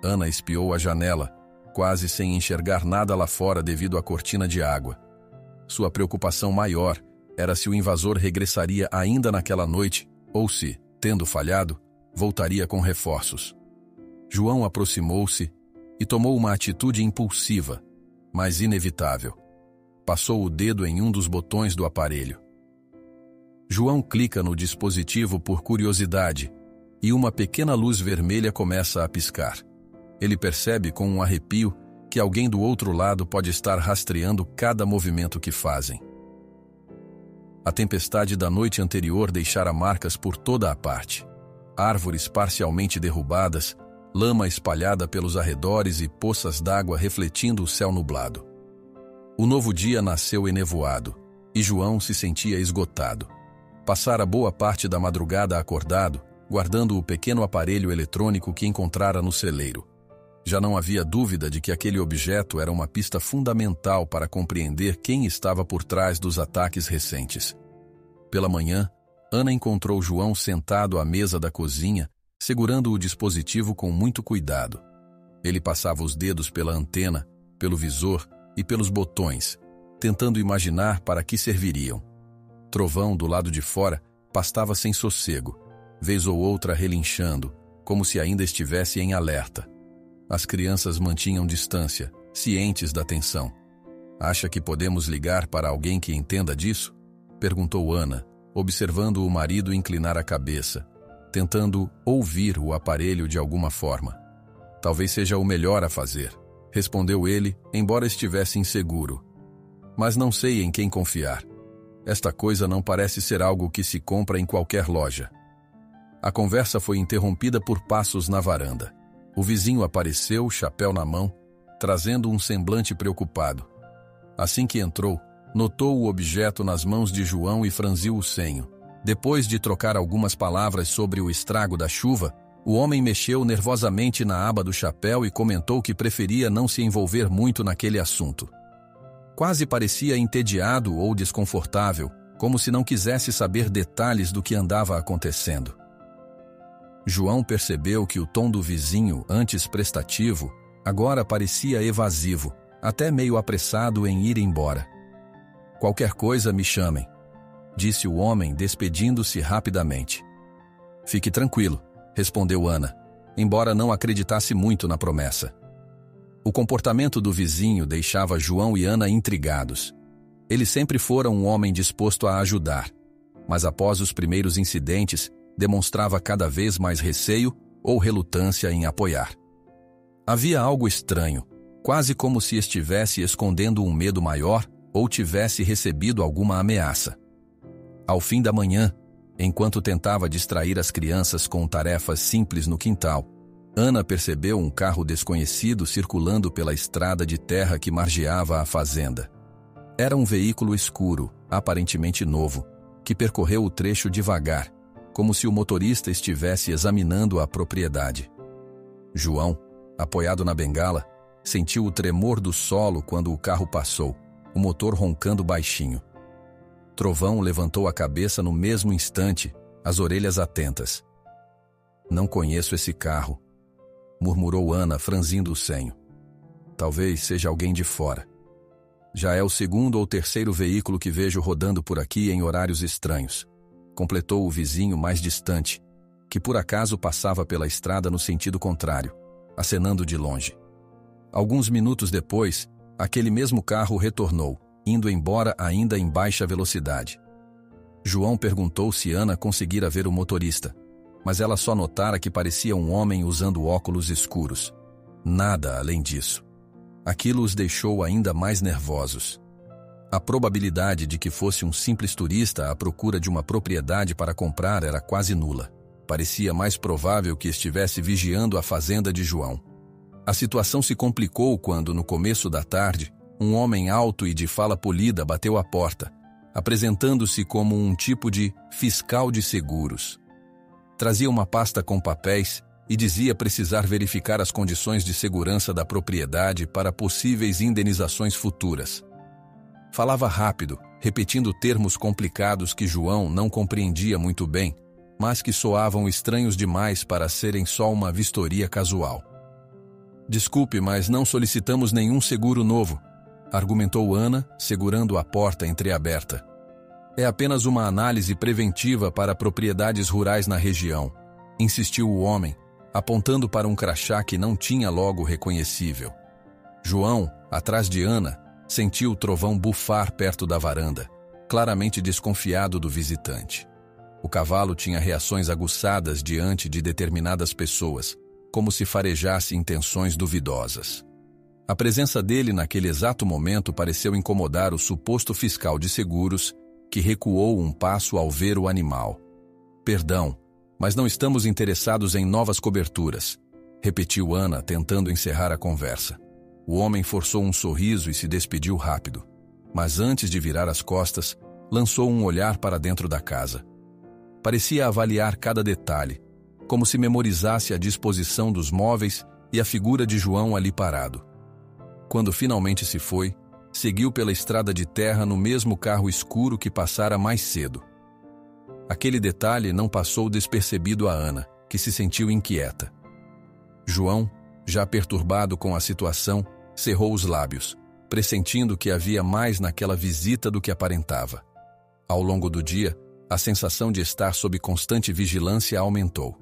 Ana espiou a janela, quase sem enxergar nada lá fora devido à cortina de água. Sua preocupação maior era se o invasor regressaria ainda naquela noite ou se, tendo falhado, voltaria com reforços. João aproximou-se e tomou uma atitude impulsiva, mas inevitável. Passou o dedo em um dos botões do aparelho. João clica no dispositivo por curiosidade e uma pequena luz vermelha começa a piscar. Ele percebe com um arrepio que alguém do outro lado pode estar rastreando cada movimento que fazem. A tempestade da noite anterior deixara marcas por toda a parte. Árvores parcialmente derrubadas, lama espalhada pelos arredores e poças d'água refletindo o céu nublado. O novo dia nasceu enevoado, e João se sentia esgotado. Passara boa parte da madrugada acordado, guardando o pequeno aparelho eletrônico que encontrara no celeiro. Já não havia dúvida de que aquele objeto era uma pista fundamental para compreender quem estava por trás dos ataques recentes. Pela manhã, Ana encontrou João sentado à mesa da cozinha, segurando o dispositivo com muito cuidado. Ele passava os dedos pela antena, pelo visor e pelos botões, tentando imaginar para que serviriam. Trovão, do lado de fora, pastava sem sossego, vez ou outra relinchando, como se ainda estivesse em alerta. As crianças mantinham distância, cientes da tensão. "Acha que podemos ligar para alguém que entenda disso?" perguntou Ana, observando o marido inclinar a cabeça, tentando ouvir o aparelho de alguma forma. "Talvez seja o melhor a fazer", respondeu ele, embora estivesse inseguro. "Mas não sei em quem confiar. Esta coisa não parece ser algo que se compra em qualquer loja." A conversa foi interrompida por passos na varanda. O vizinho apareceu, chapéu na mão, trazendo um semblante preocupado. Assim que entrou, notou o objeto nas mãos de João e franziu o senho. Depois de trocar algumas palavras sobre o estrago da chuva, o homem mexeu nervosamente na aba do chapéu e comentou que preferia não se envolver muito naquele assunto. Quase parecia entediado ou desconfortável, como se não quisesse saber detalhes do que andava acontecendo. João percebeu que o tom do vizinho, antes prestativo, agora parecia evasivo, até meio apressado em ir embora. "Qualquer coisa me chamem", disse o homem, despedindo-se rapidamente. "Fique tranquilo", respondeu Ana, embora não acreditasse muito na promessa. O comportamento do vizinho deixava João e Ana intrigados. Ele sempre fora um homem disposto a ajudar, mas após os primeiros incidentes, demonstrava cada vez mais receio ou relutância em apoiar. Havia algo estranho, quase como se estivesse escondendo um medo maior ou tivesse recebido alguma ameaça. Ao fim da manhã, enquanto tentava distrair as crianças com tarefas simples no quintal, Ana percebeu um carro desconhecido circulando pela estrada de terra que margeava a fazenda. Era um veículo escuro, aparentemente novo, que percorreu o trecho devagar, como se o motorista estivesse examinando a propriedade. João, apoiado na bengala, sentiu o tremor do solo quando o carro passou, o motor roncando baixinho. Trovão levantou a cabeça no mesmo instante, as orelhas atentas. "Não conheço esse carro", murmurou Ana, franzindo o senho. "Talvez seja alguém de fora. Já é o segundo ou terceiro veículo que vejo rodando por aqui em horários estranhos", completou o vizinho mais distante, que por acaso passava pela estrada no sentido contrário, acenando de longe. Alguns minutos depois, aquele mesmo carro retornou, indo embora ainda em baixa velocidade. João perguntou se Ana conseguira ver o motorista, mas ela só notara que parecia um homem usando óculos escuros. Nada além disso. Aquilo os deixou ainda mais nervosos. A probabilidade de que fosse um simples turista à procura de uma propriedade para comprar era quase nula. Parecia mais provável que estivesse vigiando a fazenda de João. A situação se complicou quando, no começo da tarde, um homem alto e de fala polida bateu à porta, apresentando-se como um tipo de fiscal de seguros. Trazia uma pasta com papéis e dizia precisar verificar as condições de segurança da propriedade para possíveis indenizações futuras. Falava rápido, repetindo termos complicados que João não compreendia muito bem, mas que soavam estranhos demais para serem só uma vistoria casual. "Desculpe, mas não solicitamos nenhum seguro novo", argumentou Ana, segurando a porta entreaberta. "É apenas uma análise preventiva para propriedades rurais na região", insistiu o homem, apontando para um crachá que não tinha logo reconhecível. João, atrás de Ana, sentiu o trovão bufar perto da varanda, claramente desconfiado do visitante. O cavalo tinha reações aguçadas diante de determinadas pessoas, como se farejasse intenções duvidosas. A presença dele naquele exato momento pareceu incomodar o suposto fiscal de seguros, que recuou um passo ao ver o animal. "Perdão, mas não estamos interessados em novas coberturas", repetiu Ana, tentando encerrar a conversa. O homem forçou um sorriso e se despediu rápido, mas antes de virar as costas, lançou um olhar para dentro da casa. Parecia avaliar cada detalhe, como se memorizasse a disposição dos móveis e a figura de João ali parado. Quando finalmente se foi, seguiu pela estrada de terra no mesmo carro escuro que passara mais cedo. Aquele detalhe não passou despercebido a Ana, que se sentiu inquieta. João, já perturbado com a situação, cerrou os lábios, pressentindo que havia mais naquela visita do que aparentava. Ao longo do dia, a sensação de estar sob constante vigilância aumentou.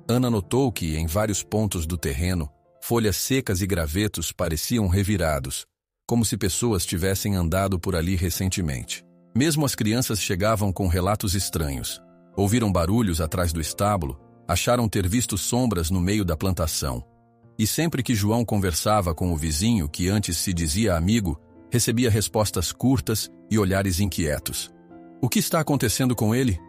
Ana notou que, em vários pontos do terreno, folhas secas e gravetos pareciam revirados, como se pessoas tivessem andado por ali recentemente. Mesmo as crianças chegavam com relatos estranhos. Ouviram barulhos atrás do estábulo, acharam ter visto sombras no meio da plantação. E sempre que João conversava com o vizinho, que antes se dizia amigo, recebia respostas curtas e olhares inquietos. "O que está acontecendo com ele?"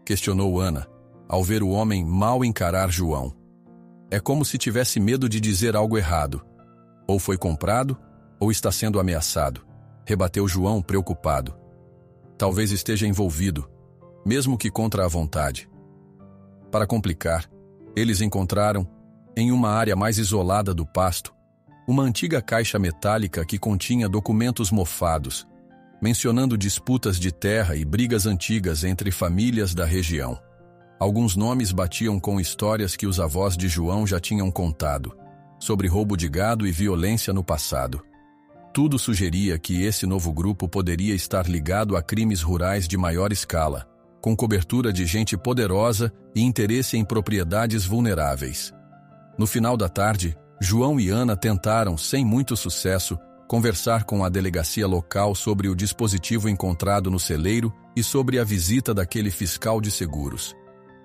questionou Ana, ao ver o homem mal encarar João. É como se tivesse medo de dizer algo errado. Ou foi comprado, ou está sendo ameaçado, rebateu João preocupado. Talvez esteja envolvido, mesmo que contra a vontade. Para complicar, eles encontraram, em uma área mais isolada do pasto, uma antiga caixa metálica que continha documentos mofados, mencionando disputas de terra e brigas antigas entre famílias da região. Alguns nomes batiam com histórias que os avós de João já tinham contado, sobre roubo de gado e violência no passado. Tudo sugeria que esse novo grupo poderia estar ligado a crimes rurais de maior escala, com cobertura de gente poderosa e interesse em propriedades vulneráveis. No final da tarde, João e Ana tentaram, sem muito sucesso, conversar com a delegacia local sobre o dispositivo encontrado no celeiro e sobre a visita daquele fiscal de seguros.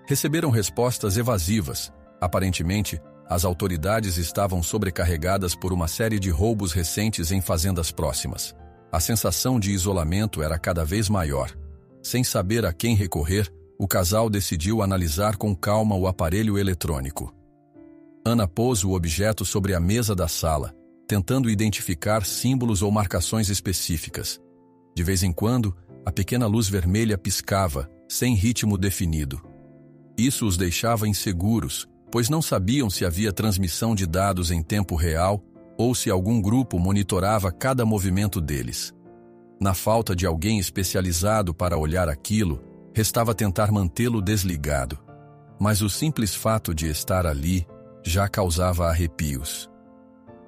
Receberam respostas evasivas. Aparentemente, as autoridades estavam sobrecarregadas por uma série de roubos recentes em fazendas próximas. A sensação de isolamento era cada vez maior. Sem saber a quem recorrer, o casal decidiu analisar com calma o aparelho eletrônico. Ana pôs o objeto sobre a mesa da sala, tentando identificar símbolos ou marcações específicas. De vez em quando, a pequena luz vermelha piscava, sem ritmo definido. Isso os deixava inseguros, pois não sabiam se havia transmissão de dados em tempo real ou se algum grupo monitorava cada movimento deles. Na falta de alguém especializado para olhar aquilo, restava tentar mantê-lo desligado. Mas o simples fato de estar ali já causava arrepios.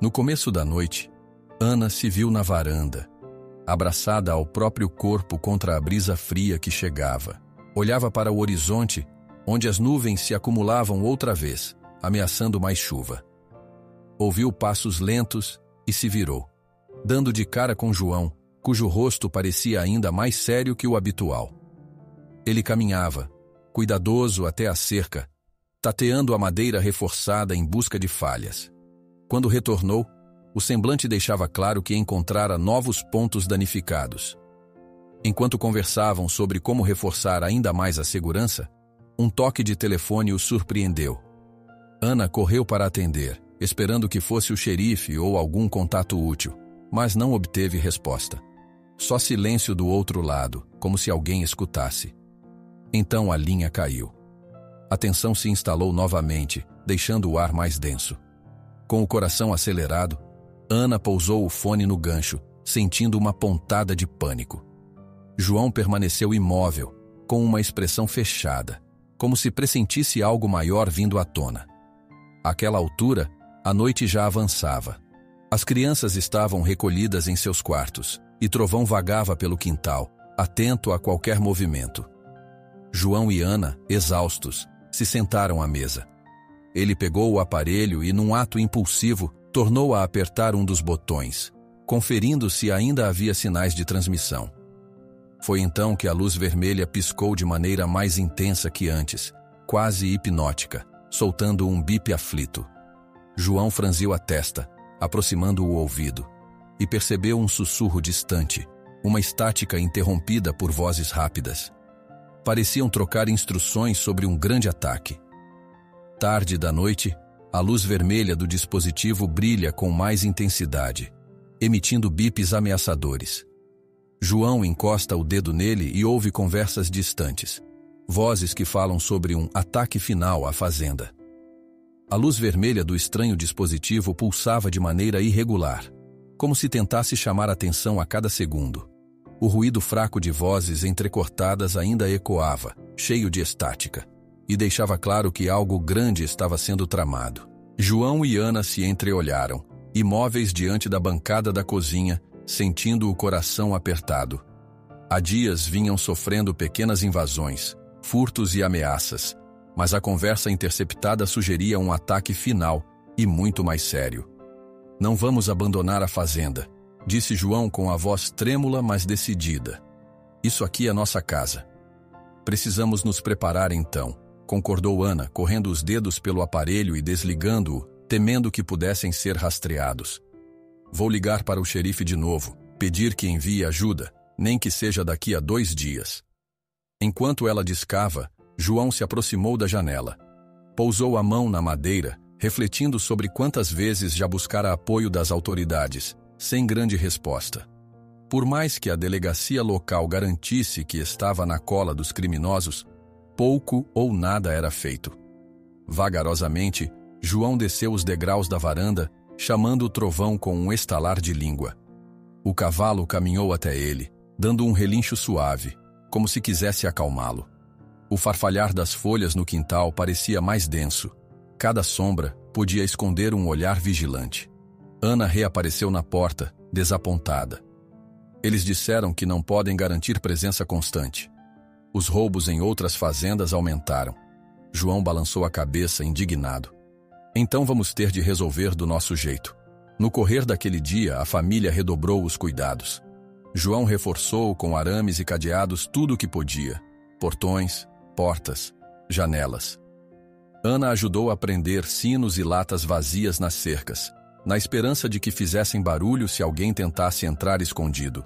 No começo da noite, Ana se viu na varanda, abraçada ao próprio corpo contra a brisa fria que chegava. Olhava para o horizonte, onde as nuvens se acumulavam outra vez, ameaçando mais chuva. Ouviu passos lentos e se virou, dando de cara com João, cujo rosto parecia ainda mais sério que o habitual. Ele caminhava, cuidadoso até a cerca, tateando a madeira reforçada em busca de falhas. Quando retornou, o semblante deixava claro que encontrara novos pontos danificados. Enquanto conversavam sobre como reforçar ainda mais a segurança, um toque de telefone o surpreendeu. Ana correu para atender, esperando que fosse o xerife ou algum contato útil, mas não obteve resposta. Só silêncio do outro lado, como se alguém escutasse. Então a linha caiu. A tensão se instalou novamente, deixando o ar mais denso. Com o coração acelerado, Ana pousou o fone no gancho, sentindo uma pontada de pânico. João permaneceu imóvel, com uma expressão fechada, como se pressentisse algo maior vindo à tona. Àquela altura, a noite já avançava. As crianças estavam recolhidas em seus quartos, e Trovão vagava pelo quintal, atento a qualquer movimento. João e Ana, exaustos, se sentaram à mesa. Ele pegou o aparelho e, num ato impulsivo, tornou a apertar um dos botões, conferindo se ainda havia sinais de transmissão. Foi então que a luz vermelha piscou de maneira mais intensa que antes, quase hipnótica, soltando um bip aflito. João franziu a testa, aproximando o ouvido, e percebeu um sussurro distante, uma estática interrompida por vozes rápidas. Pareciam trocar instruções sobre um grande ataque. Tarde da noite, a luz vermelha do dispositivo brilha com mais intensidade, emitindo bips ameaçadores. João encosta o dedo nele e ouve conversas distantes. Vozes que falam sobre um ataque final à fazenda. A luz vermelha do estranho dispositivo pulsava de maneira irregular, como se tentasse chamar atenção a cada segundo. O ruído fraco de vozes entrecortadas ainda ecoava, cheio de estática, e deixava claro que algo grande estava sendo tramado. João e Ana se entreolharam, imóveis diante da bancada da cozinha, sentindo o coração apertado. Há dias vinham sofrendo pequenas invasões, furtos e ameaças, mas a conversa interceptada sugeria um ataque final e muito mais sério. Não vamos abandonar a fazenda, disse João com a voz trêmula, mas decidida. Isso aqui é nossa casa. Precisamos nos preparar então, concordou Ana, correndo os dedos pelo aparelho e desligando-o, temendo que pudessem ser rastreados. Vou ligar para o xerife de novo, pedir que envie ajuda, nem que seja daqui a 2 dias. Enquanto ela discava, João se aproximou da janela. Pousou a mão na madeira, refletindo sobre quantas vezes já buscara apoio das autoridades, sem grande resposta. Por mais que a delegacia local garantisse que estava na cola dos criminosos, pouco ou nada era feito. Vagarosamente, João desceu os degraus da varanda, chamando o Trovão com um estalar de língua. O cavalo caminhou até ele, dando um relincho suave, como se quisesse acalmá-lo. O farfalhar das folhas no quintal parecia mais denso. Cada sombra podia esconder um olhar vigilante. Ana reapareceu na porta, desapontada. Eles disseram que não podem garantir presença constante. Os roubos em outras fazendas aumentaram. João balançou a cabeça, indignado. Então vamos ter de resolver do nosso jeito. No correr daquele dia, a família redobrou os cuidados. João reforçou com arames e cadeados tudo o que podia. Portões, portas, janelas. Ana ajudou a prender sinos e latas vazias nas cercas, na esperança de que fizessem barulho se alguém tentasse entrar escondido.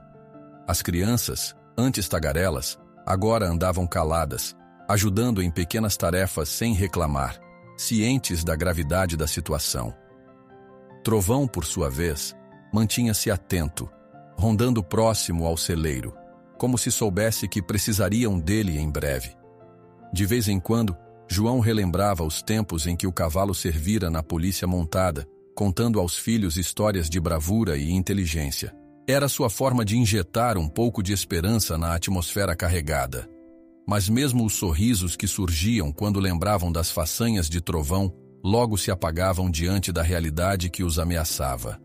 As crianças, antes tagarelas, agora andavam caladas, ajudando em pequenas tarefas sem reclamar, cientes da gravidade da situação. Trovão, por sua vez, mantinha-se atento, rondando próximo ao celeiro, como se soubesse que precisariam dele em breve. De vez em quando, João relembrava os tempos em que o cavalo servira na polícia montada, contando aos filhos histórias de bravura e inteligência. Era sua forma de injetar um pouco de esperança na atmosfera carregada. Mas mesmo os sorrisos que surgiam quando lembravam das façanhas de Trovão, logo se apagavam diante da realidade que os ameaçava.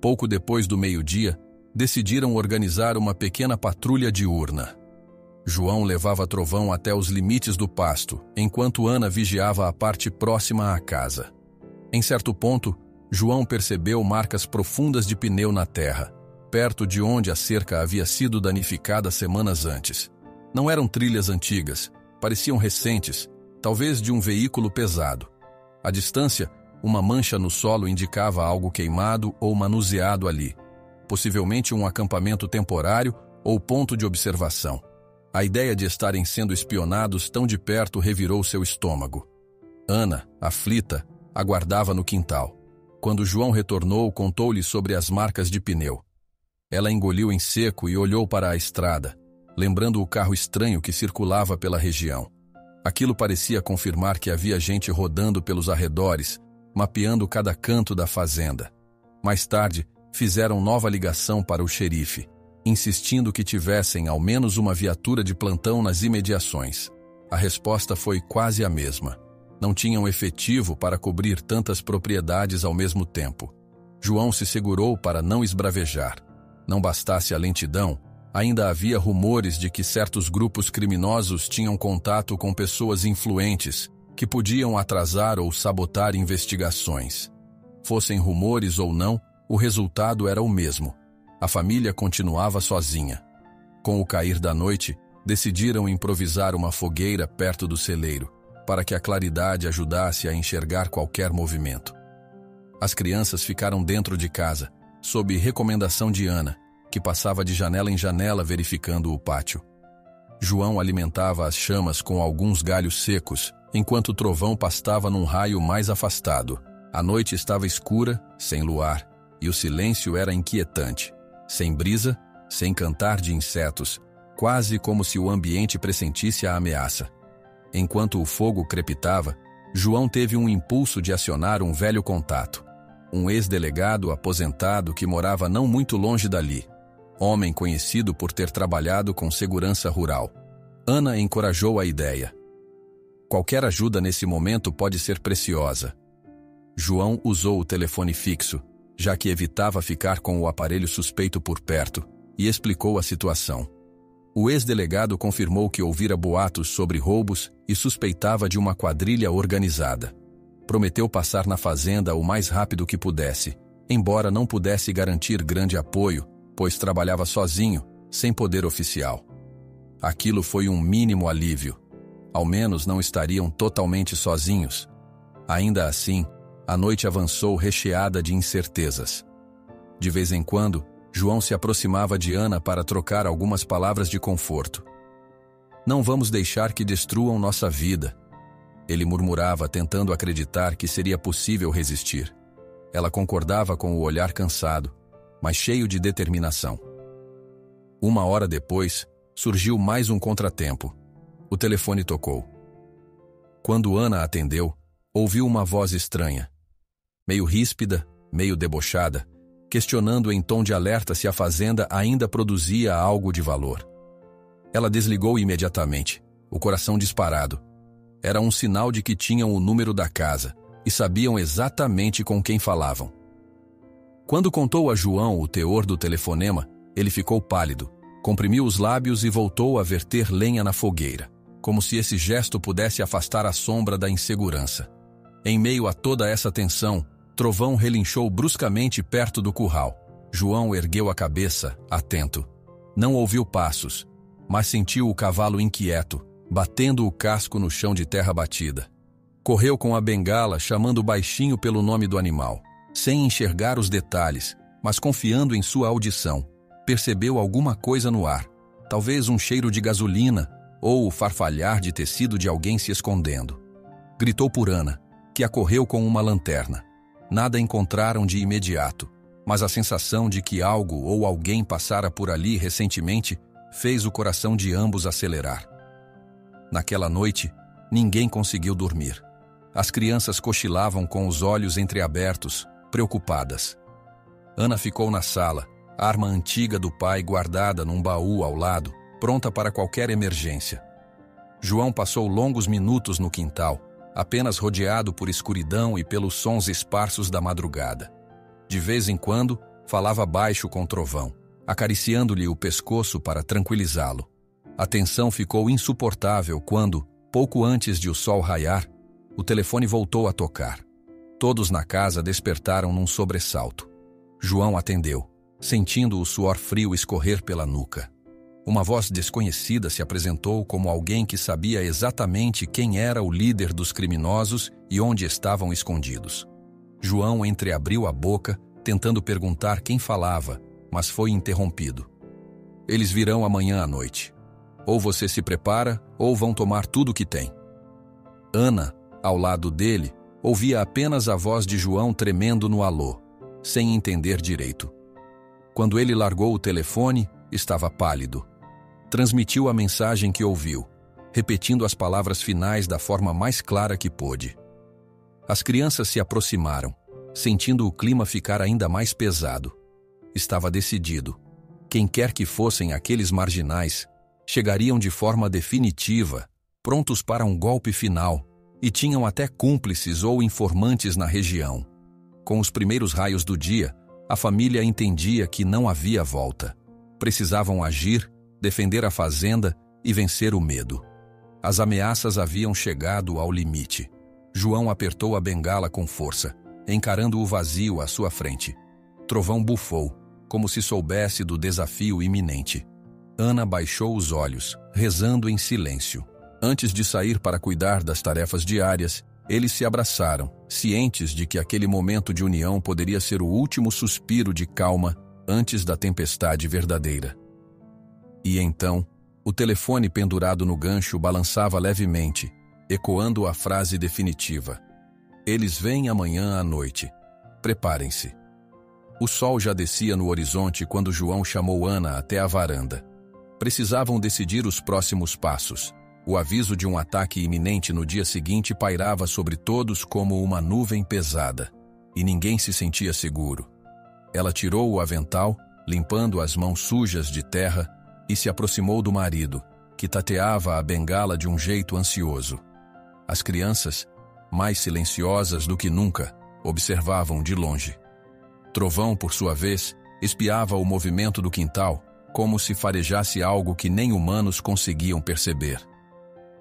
Pouco depois do meio-dia, decidiram organizar uma pequena patrulha diurna. João levava Trovão até os limites do pasto, enquanto Ana vigiava a parte próxima à casa. Em certo ponto, João percebeu marcas profundas de pneu na terra, perto de onde a cerca havia sido danificada semanas antes. Não eram trilhas antigas, pareciam recentes, talvez de um veículo pesado. À distância, uma mancha no solo indicava algo queimado ou manuseado ali, possivelmente um acampamento temporário ou ponto de observação. A ideia de estarem sendo espionados tão de perto revirou seu estômago. Ana, aflita, aguardava no quintal. Quando João retornou, contou-lhe sobre as marcas de pneu. Ela engoliu em seco e olhou para a estrada, lembrando o carro estranho que circulava pela região. Aquilo parecia confirmar que havia gente rodando pelos arredores, mapeando cada canto da fazenda. Mais tarde, fizeram nova ligação para o xerife, insistindo que tivessem ao menos uma viatura de plantão nas imediações. A resposta foi quase a mesma. Não tinham efetivo para cobrir tantas propriedades ao mesmo tempo. João se segurou para não esbravejar. Não bastasse a lentidão, ainda havia rumores de que certos grupos criminosos tinham contato com pessoas influentes que podiam atrasar ou sabotar investigações. Fossem rumores ou não, o resultado era o mesmo. A família continuava sozinha. Com o cair da noite, decidiram improvisar uma fogueira perto do celeiro, para que a claridade ajudasse a enxergar qualquer movimento. As crianças ficaram dentro de casa, sob recomendação de Ana, que passava de janela em janela verificando o pátio. João alimentava as chamas com alguns galhos secos, enquanto o Trovão pastava num raio mais afastado. A noite estava escura, sem luar, e o silêncio era inquietante. Sem brisa, sem cantar de insetos, quase como se o ambiente pressentisse a ameaça. Enquanto o fogo crepitava, João teve um impulso de acionar um velho contato. Um ex-delegado aposentado que morava não muito longe dali. Homem conhecido por ter trabalhado com segurança rural. Ana encorajou a ideia. Qualquer ajuda nesse momento pode ser preciosa. João usou o telefone fixo, já que evitava ficar com o aparelho suspeito por perto, e explicou a situação. O ex-delegado confirmou que ouvira boatos sobre roubos e suspeitava de uma quadrilha organizada. Prometeu passar na fazenda o mais rápido que pudesse, embora não pudesse garantir grande apoio, pois trabalhava sozinho, sem poder oficial. Aquilo foi um mínimo alívio. Ao menos não estariam totalmente sozinhos. Ainda assim, a noite avançou recheada de incertezas. De vez em quando, João se aproximava de Ana para trocar algumas palavras de conforto. Não vamos deixar que destruam nossa vida. Ele murmurava, tentando acreditar que seria possível resistir. Ela concordava com o olhar cansado, mas cheio de determinação. 1 hora depois, surgiu mais um contratempo. O telefone tocou. Quando Ana atendeu, ouviu uma voz estranha. Meio ríspida, meio debochada, questionando em tom de alerta se a fazenda ainda produzia algo de valor. Ela desligou imediatamente, o coração disparado. Era um sinal de que tinham o número da casa e sabiam exatamente com quem falavam. Quando contou a João o teor do telefonema, ele ficou pálido, comprimiu os lábios e voltou a verter lenha na fogueira, como se esse gesto pudesse afastar a sombra da insegurança. Em meio a toda essa tensão, Trovão relinchou bruscamente perto do curral. João ergueu a cabeça, atento. Não ouviu passos, mas sentiu o cavalo inquieto, batendo o casco no chão de terra batida. Correu com a bengala, chamando baixinho pelo nome do animal. Sem enxergar os detalhes, mas confiando em sua audição, percebeu alguma coisa no ar. Talvez um cheiro de gasolina ou o farfalhar de tecido de alguém se escondendo. Gritou por Ana, que acorreu com uma lanterna. Nada encontraram de imediato, mas a sensação de que algo ou alguém passara por ali recentemente fez o coração de ambos acelerar. Naquela noite, ninguém conseguiu dormir. As crianças cochilavam com os olhos entreabertos, preocupadas. Ana ficou na sala, a arma antiga do pai guardada num baú ao lado, pronta para qualquer emergência. João passou longos minutos no quintal, apenas rodeado por escuridão e pelos sons esparsos da madrugada. De vez em quando, falava baixo com Trovão, acariciando-lhe o pescoço para tranquilizá-lo. A tensão ficou insuportável quando, pouco antes de o sol raiar, o telefone voltou a tocar. Todos na casa despertaram num sobressalto. João atendeu, sentindo o suor frio escorrer pela nuca. Uma voz desconhecida se apresentou como alguém que sabia exatamente quem era o líder dos criminosos e onde estavam escondidos. João entreabriu a boca, tentando perguntar quem falava, mas foi interrompido. Eles virão amanhã à noite. Ou você se prepara, ou vão tomar tudo o que tem. Ana, ao lado dele, ouvia apenas a voz de João tremendo no alô, sem entender direito. Quando ele largou o telefone, estava pálido. Transmitiu a mensagem que ouviu, repetindo as palavras finais da forma mais clara que pôde. As crianças se aproximaram, sentindo o clima ficar ainda mais pesado. Estava decidido. Quem quer que fossem aqueles marginais, chegariam de forma definitiva, prontos para um golpe final, e tinham até cúmplices ou informantes na região. Com os primeiros raios do dia, a família entendia que não havia volta. Precisavam agir, defender a fazenda e vencer o medo. As ameaças haviam chegado ao limite. João apertou a bengala com força, encarando o vazio à sua frente. Trovão bufou, como se soubesse do desafio iminente. Ana baixou os olhos, rezando em silêncio. Antes de sair para cuidar das tarefas diárias, eles se abraçaram, cientes de que aquele momento de união poderia ser o último suspiro de calma antes da tempestade verdadeira. E então, o telefone pendurado no gancho balançava levemente, ecoando a frase definitiva. Eles vêm amanhã à noite. Preparem-se. O sol já descia no horizonte quando João chamou Ana até a varanda. Precisavam decidir os próximos passos. O aviso de um ataque iminente no dia seguinte pairava sobre todos como uma nuvem pesada, e ninguém se sentia seguro. Ela tirou o avental, limpando as mãos sujas de terra, e se aproximou do marido, que tateava a bengala de um jeito ansioso. As crianças, mais silenciosas do que nunca, observavam de longe. Trovão, por sua vez, espiava o movimento do quintal, como se farejasse algo que nem humanos conseguiam perceber.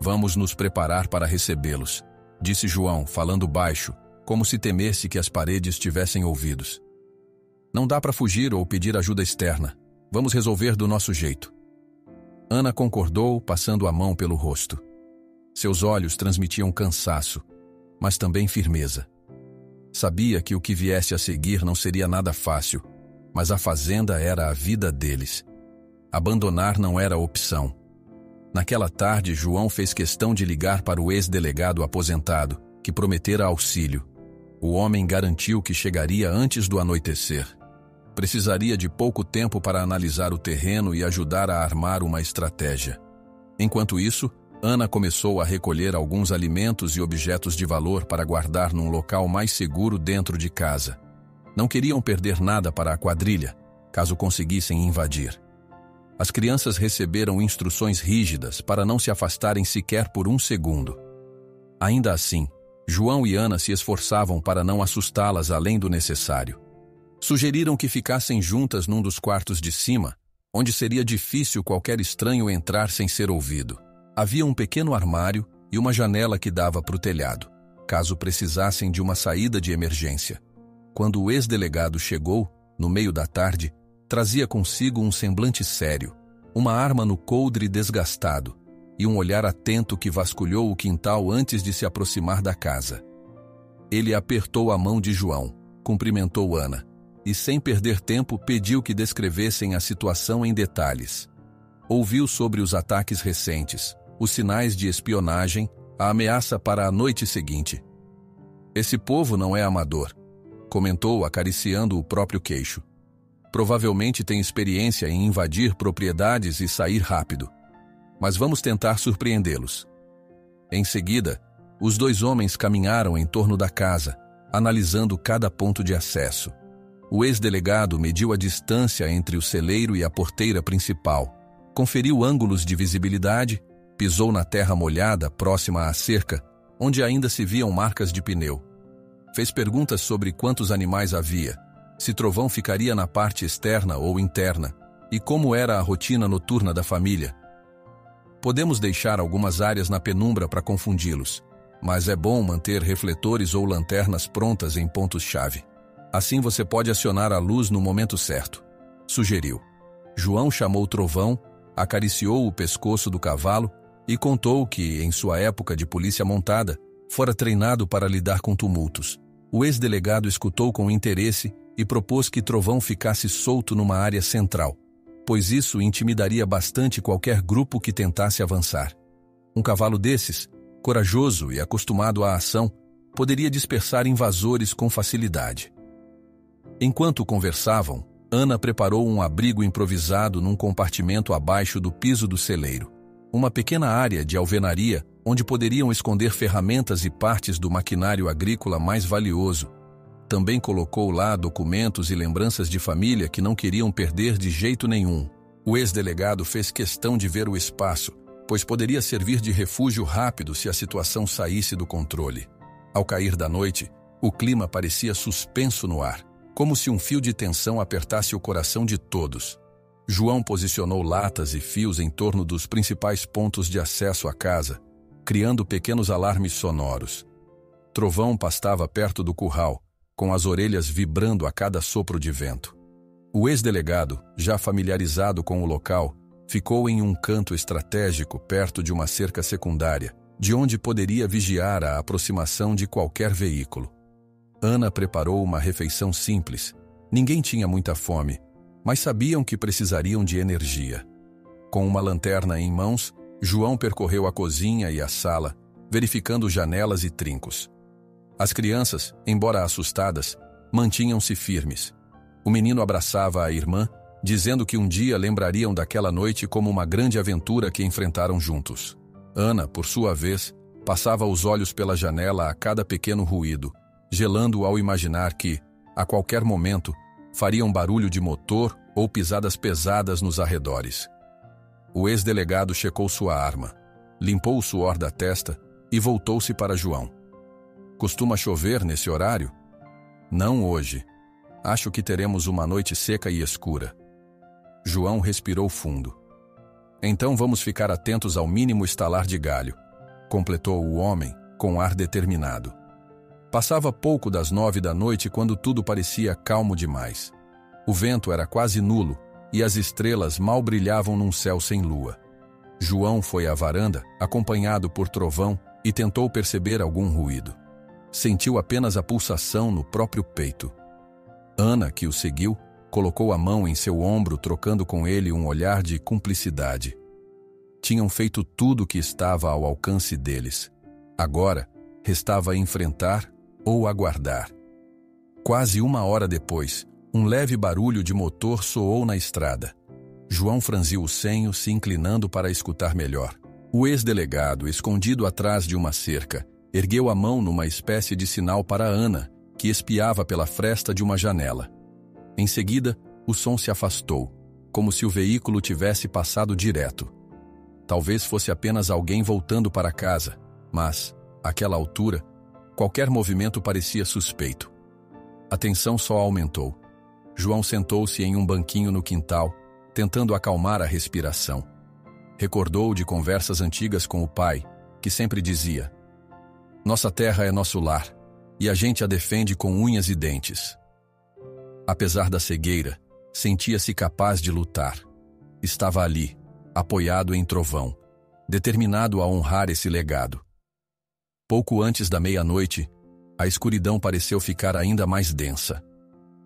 Vamos nos preparar para recebê-los, disse João, falando baixo, como se temesse que as paredes tivessem ouvidos. Não dá para fugir ou pedir ajuda externa. Vamos resolver do nosso jeito. Ana concordou, passando a mão pelo rosto. Seus olhos transmitiam cansaço, mas também firmeza. Sabia que o que viesse a seguir não seria nada fácil, mas a fazenda era a vida deles. Abandonar não era opção. Naquela tarde, João fez questão de ligar para o ex-delegado aposentado, que prometera auxílio. O homem garantiu que chegaria antes do anoitecer. Precisaria de pouco tempo para analisar o terreno e ajudar a armar uma estratégia. Enquanto isso, Ana começou a recolher alguns alimentos e objetos de valor para guardar num local mais seguro dentro de casa. Não queriam perder nada para a quadrilha, caso conseguissem invadir. As crianças receberam instruções rígidas para não se afastarem sequer por um segundo. Ainda assim, João e Ana se esforçavam para não assustá-las além do necessário. Sugeriram que ficassem juntas num dos quartos de cima, onde seria difícil qualquer estranho entrar sem ser ouvido. Havia um pequeno armário e uma janela que dava para o telhado, caso precisassem de uma saída de emergência. Quando o ex-delegado chegou, no meio da tarde, trazia consigo um semblante sério, uma arma no coldre desgastado e um olhar atento que vasculhou o quintal antes de se aproximar da casa. Ele apertou a mão de João, cumprimentou Ana e, sem perder tempo, pediu que descrevessem a situação em detalhes. Ouviu sobre os ataques recentes, os sinais de espionagem, a ameaça para a noite seguinte. Esse povo não é amador, comentou, acariciando o próprio queixo. Provavelmente tem experiência em invadir propriedades e sair rápido. Mas vamos tentar surpreendê-los. Em seguida, os dois homens caminharam em torno da casa, analisando cada ponto de acesso. O ex-delegado mediu a distância entre o celeiro e a porteira principal, conferiu ângulos de visibilidade, pisou na terra molhada próxima à cerca, onde ainda se viam marcas de pneu. Fez perguntas sobre quantos animais havia, se Trovão ficaria na parte externa ou interna, e como era a rotina noturna da família. Podemos deixar algumas áreas na penumbra para confundi-los, mas é bom manter refletores ou lanternas prontas em pontos-chave. Assim você pode acionar a luz no momento certo, sugeriu. João chamou Trovão, acariciou o pescoço do cavalo e contou que, em sua época de polícia montada, fora treinado para lidar com tumultos. O ex-delegado escutou com interesse e propôs que Trovão ficasse solto numa área central, pois isso intimidaria bastante qualquer grupo que tentasse avançar. Um cavalo desses, corajoso e acostumado à ação, poderia dispersar invasores com facilidade. Enquanto conversavam, Ana preparou um abrigo improvisado num compartimento abaixo do piso do celeiro. Uma pequena área de alvenaria onde poderiam esconder ferramentas e partes do maquinário agrícola mais valioso. Também colocou lá documentos e lembranças de família que não queriam perder de jeito nenhum. O ex-delegado fez questão de ver o espaço, pois poderia servir de refúgio rápido se a situação saísse do controle. Ao cair da noite, o clima parecia suspenso no ar, como se um fio de tensão apertasse o coração de todos. João posicionou latas e fios em torno dos principais pontos de acesso à casa, criando pequenos alarmes sonoros. Trovão pastava perto do curral, com as orelhas vibrando a cada sopro de vento. O ex-delegado, já familiarizado com o local, ficou em um canto estratégico perto de uma cerca secundária, de onde poderia vigiar a aproximação de qualquer veículo. Ana preparou uma refeição simples. Ninguém tinha muita fome, mas sabiam que precisariam de energia. Com uma lanterna em mãos, João percorreu a cozinha e a sala, verificando janelas e trincos. As crianças, embora assustadas, mantinham-se firmes. O menino abraçava a irmã dizendo que um dia lembrariam daquela noite como uma grande aventura que enfrentaram juntos. Ana, por sua vez, passava os olhos pela janela a cada pequeno ruído, gelando ao imaginar que, a qualquer momento, fariam barulho de motor ou pisadas pesadas nos arredores. O ex-delegado checou sua arma, limpou o suor da testa e voltou-se para João. Costuma chover nesse horário? Não hoje. Acho que teremos uma noite seca e escura. João respirou fundo. Então vamos ficar atentos ao mínimo estalar de galho, completou o homem com ar determinado. Passava pouco das 9 da noite quando tudo parecia calmo demais. O vento era quase nulo e as estrelas mal brilhavam num céu sem lua. João foi à varanda, acompanhado por Trovão, e tentou perceber algum ruído. Sentiu apenas a pulsação no próprio peito. Ana, que o seguiu, colocou a mão em seu ombro, trocando com ele um olhar de cumplicidade. Tinham feito tudo o que estava ao alcance deles. Agora, restava enfrentar ou aguardar. Quase 1 hora depois, um leve barulho de motor soou na estrada. João franziu o senho, se inclinando para escutar melhor. O ex-delegado, escondido atrás de uma cerca, ergueu a mão numa espécie de sinal para Ana, que espiava pela fresta de uma janela. Em seguida, o som se afastou, como se o veículo tivesse passado direto. Talvez fosse apenas alguém voltando para casa, mas, àquela altura, qualquer movimento parecia suspeito. A tensão só aumentou. João sentou-se em um banquinho no quintal, tentando acalmar a respiração. Recordou de conversas antigas com o pai, que sempre dizia: "Nossa terra é nosso lar, e a gente a defende com unhas e dentes." Apesar da cegueira, sentia-se capaz de lutar. Estava ali, apoiado em Trovão, determinado a honrar esse legado. Pouco antes da meia-noite, a escuridão pareceu ficar ainda mais densa.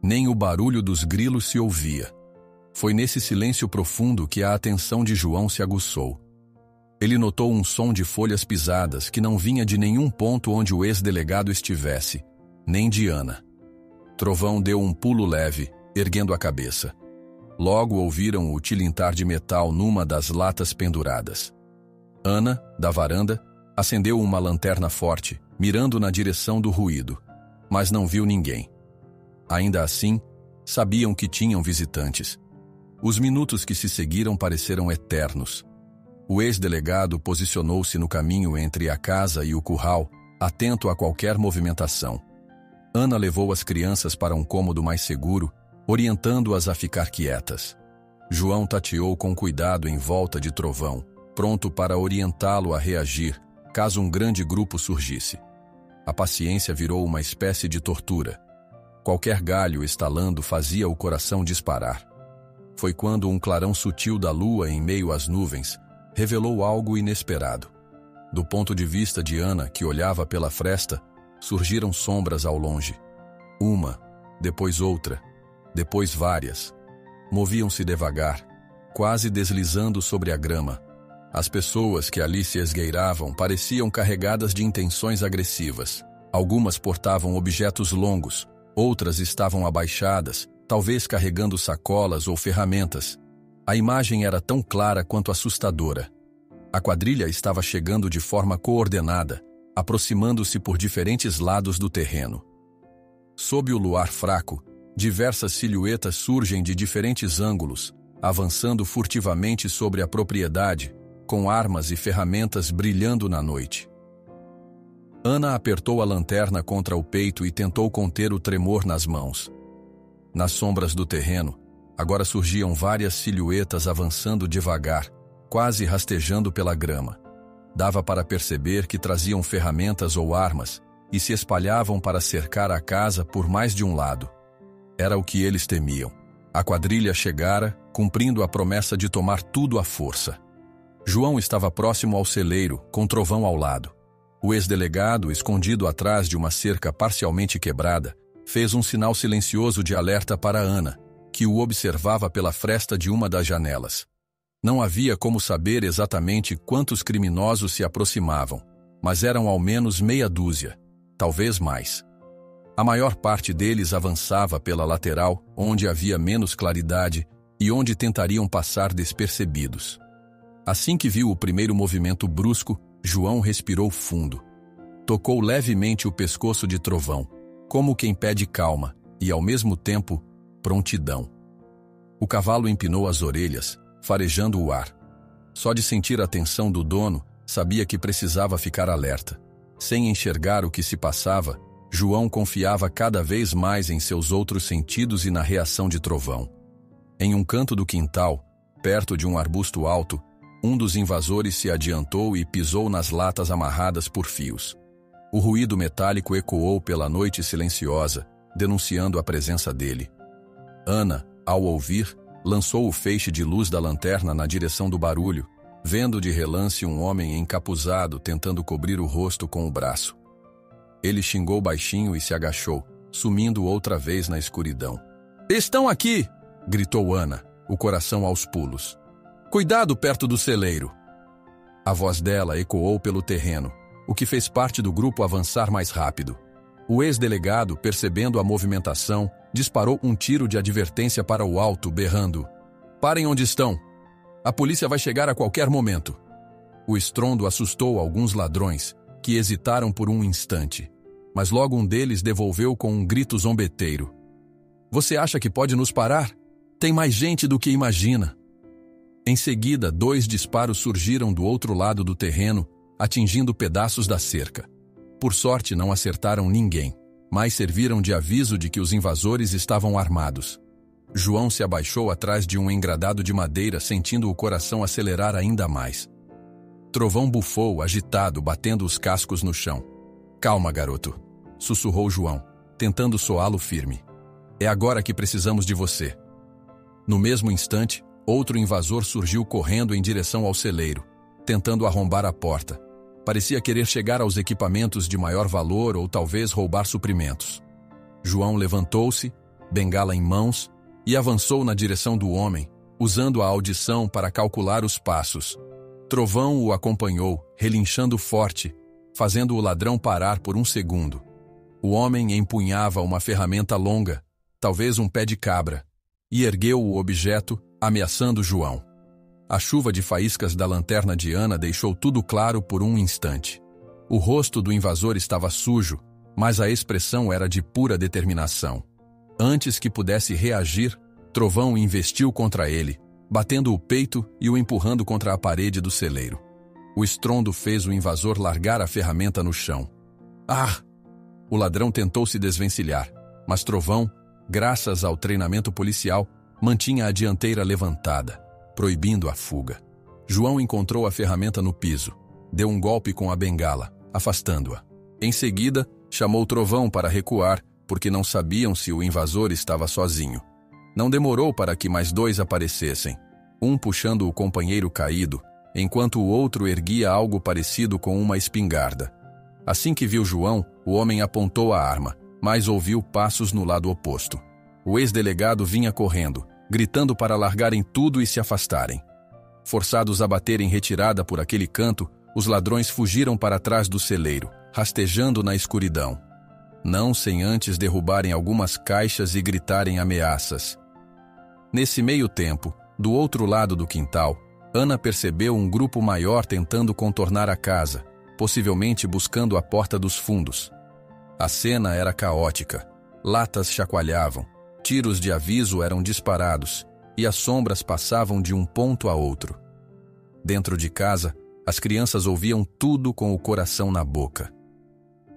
Nem o barulho dos grilos se ouvia. Foi nesse silêncio profundo que a atenção de João se aguçou. Ele notou um som de folhas pisadas que não vinha de nenhum ponto onde o ex-delegado estivesse, nem de Ana. Trovão deu um pulo leve, erguendo a cabeça. Logo ouviram o tilintar de metal numa das latas penduradas. Ana, da varanda, acendeu uma lanterna forte, mirando na direção do ruído, mas não viu ninguém. Ainda assim, sabiam que tinham visitantes. Os minutos que se seguiram pareceram eternos. O ex-delegado posicionou-se no caminho entre a casa e o curral, atento a qualquer movimentação. Ana levou as crianças para um cômodo mais seguro, orientando-as a ficar quietas. João tateou com cuidado em volta de Trovão, pronto para orientá-lo a reagir, caso um grande grupo surgisse. A paciência virou uma espécie de tortura. Qualquer galho estalando fazia o coração disparar. Foi quando um clarão sutil da lua em meio às nuvens revelou algo inesperado. Do ponto de vista de Ana, que olhava pela fresta, surgiram sombras ao longe. Uma, depois outra, depois várias. Moviam-se devagar, quase deslizando sobre a grama. As pessoas que ali se esgueiravam pareciam carregadas de intenções agressivas. Algumas portavam objetos longos, outras estavam abaixadas, talvez carregando sacolas ou ferramentas. A imagem era tão clara quanto assustadora. A quadrilha estava chegando de forma coordenada, aproximando-se por diferentes lados do terreno. Sob o luar fraco, diversas silhuetas surgem de diferentes ângulos, avançando furtivamente sobre a propriedade, com armas e ferramentas brilhando na noite. Ana apertou a lanterna contra o peito e tentou conter o tremor nas mãos. Nas sombras do terreno, agora surgiam várias silhuetas avançando devagar, quase rastejando pela grama. Dava para perceber que traziam ferramentas ou armas e se espalhavam para cercar a casa por mais de um lado. Era o que eles temiam. A quadrilha chegara, cumprindo a promessa de tomar tudo à força. João estava próximo ao celeiro, com Trovão ao lado. O ex-delegado, escondido atrás de uma cerca parcialmente quebrada, fez um sinal silencioso de alerta para Ana, que o observava pela fresta de uma das janelas. Não havia como saber exatamente quantos criminosos se aproximavam, mas eram ao menos meia dúzia, talvez mais. A maior parte deles avançava pela lateral, onde havia menos claridade, e onde tentariam passar despercebidos. Assim que viu o primeiro movimento brusco, João respirou fundo. Tocou levemente o pescoço de Trovão, como quem pede calma e, ao mesmo tempo, prontidão. O cavalo empinou as orelhas, farejando o ar. Só de sentir a tensão do dono, sabia que precisava ficar alerta. Sem enxergar o que se passava, João confiava cada vez mais em seus outros sentidos e na reação de Trovão. Em um canto do quintal, perto de um arbusto alto, um dos invasores se adiantou e pisou nas latas amarradas por fios. O ruído metálico ecoou pela noite silenciosa, denunciando a presença dele. Ana, ao ouvir, lançou o feixe de luz da lanterna na direção do barulho, vendo de relance um homem encapuzado tentando cobrir o rosto com o braço. Ele xingou baixinho e se agachou, sumindo outra vez na escuridão. "Estão aqui!" gritou Ana, o coração aos pulos. "Cuidado perto do celeiro!" A voz dela ecoou pelo terreno, o que fez parte do grupo avançar mais rápido. O ex-delegado, percebendo a movimentação, disparou um tiro de advertência para o alto, berrando: "Parem onde estão! A polícia vai chegar a qualquer momento." O estrondo assustou alguns ladrões, que hesitaram por um instante, mas logo um deles devolveu com um grito zombeteiro: "Você acha que pode nos parar? Tem mais gente do que imagina." Em seguida, 2 disparos surgiram do outro lado do terreno, atingindo pedaços da cerca. Por sorte, não acertaram ninguém, mas serviram de aviso de que os invasores estavam armados. João se abaixou atrás de um engradado de madeira, sentindo o coração acelerar ainda mais. Trovão bufou, agitado, batendo os cascos no chão. "Calma, garoto", sussurrou João, tentando soá-lo firme. "É agora que precisamos de você." No mesmo instante, outro invasor surgiu correndo em direção ao celeiro, tentando arrombar a porta. Parecia querer chegar aos equipamentos de maior valor ou talvez roubar suprimentos. João levantou-se, bengala em mãos, e avançou na direção do homem, usando a audição para calcular os passos. Trovão o acompanhou, relinchando forte, fazendo o ladrão parar por um segundo. O homem empunhava uma ferramenta longa, talvez um pé de cabra, e ergueu o objeto, ameaçando João. A chuva de faíscas da lanterna de Ana deixou tudo claro por um instante. O rosto do invasor estava sujo, mas a expressão era de pura determinação. Antes que pudesse reagir, Trovão investiu contra ele, batendo o peito e o empurrando contra a parede do celeiro. O estrondo fez o invasor largar a ferramenta no chão. "Ah!" O ladrão tentou se desvencilhar, mas Trovão, graças ao treinamento policial, mantinha a dianteira levantada, proibindo a fuga. João encontrou a ferramenta no piso, deu um golpe com a bengala, afastando-a. Em seguida, chamou Trovão para recuar, porque não sabiam se o invasor estava sozinho. Não demorou para que mais 2 aparecessem, um puxando o companheiro caído, enquanto o outro erguia algo parecido com uma espingarda. Assim que viu João, o homem apontou a arma, mas ouviu passos no lado oposto. O ex-delegado vinha correndo, gritando para largarem tudo e se afastarem. Forçados a bater em retirada por aquele canto, os ladrões fugiram para trás do celeiro, rastejando na escuridão. Não sem antes derrubarem algumas caixas e gritarem ameaças. Nesse meio tempo, do outro lado do quintal, Ana percebeu um grupo maior tentando contornar a casa, possivelmente buscando a porta dos fundos. A cena era caótica. Latas chacoalhavam, tiros de aviso eram disparados e as sombras passavam de um ponto a outro. Dentro de casa, as crianças ouviam tudo com o coração na boca.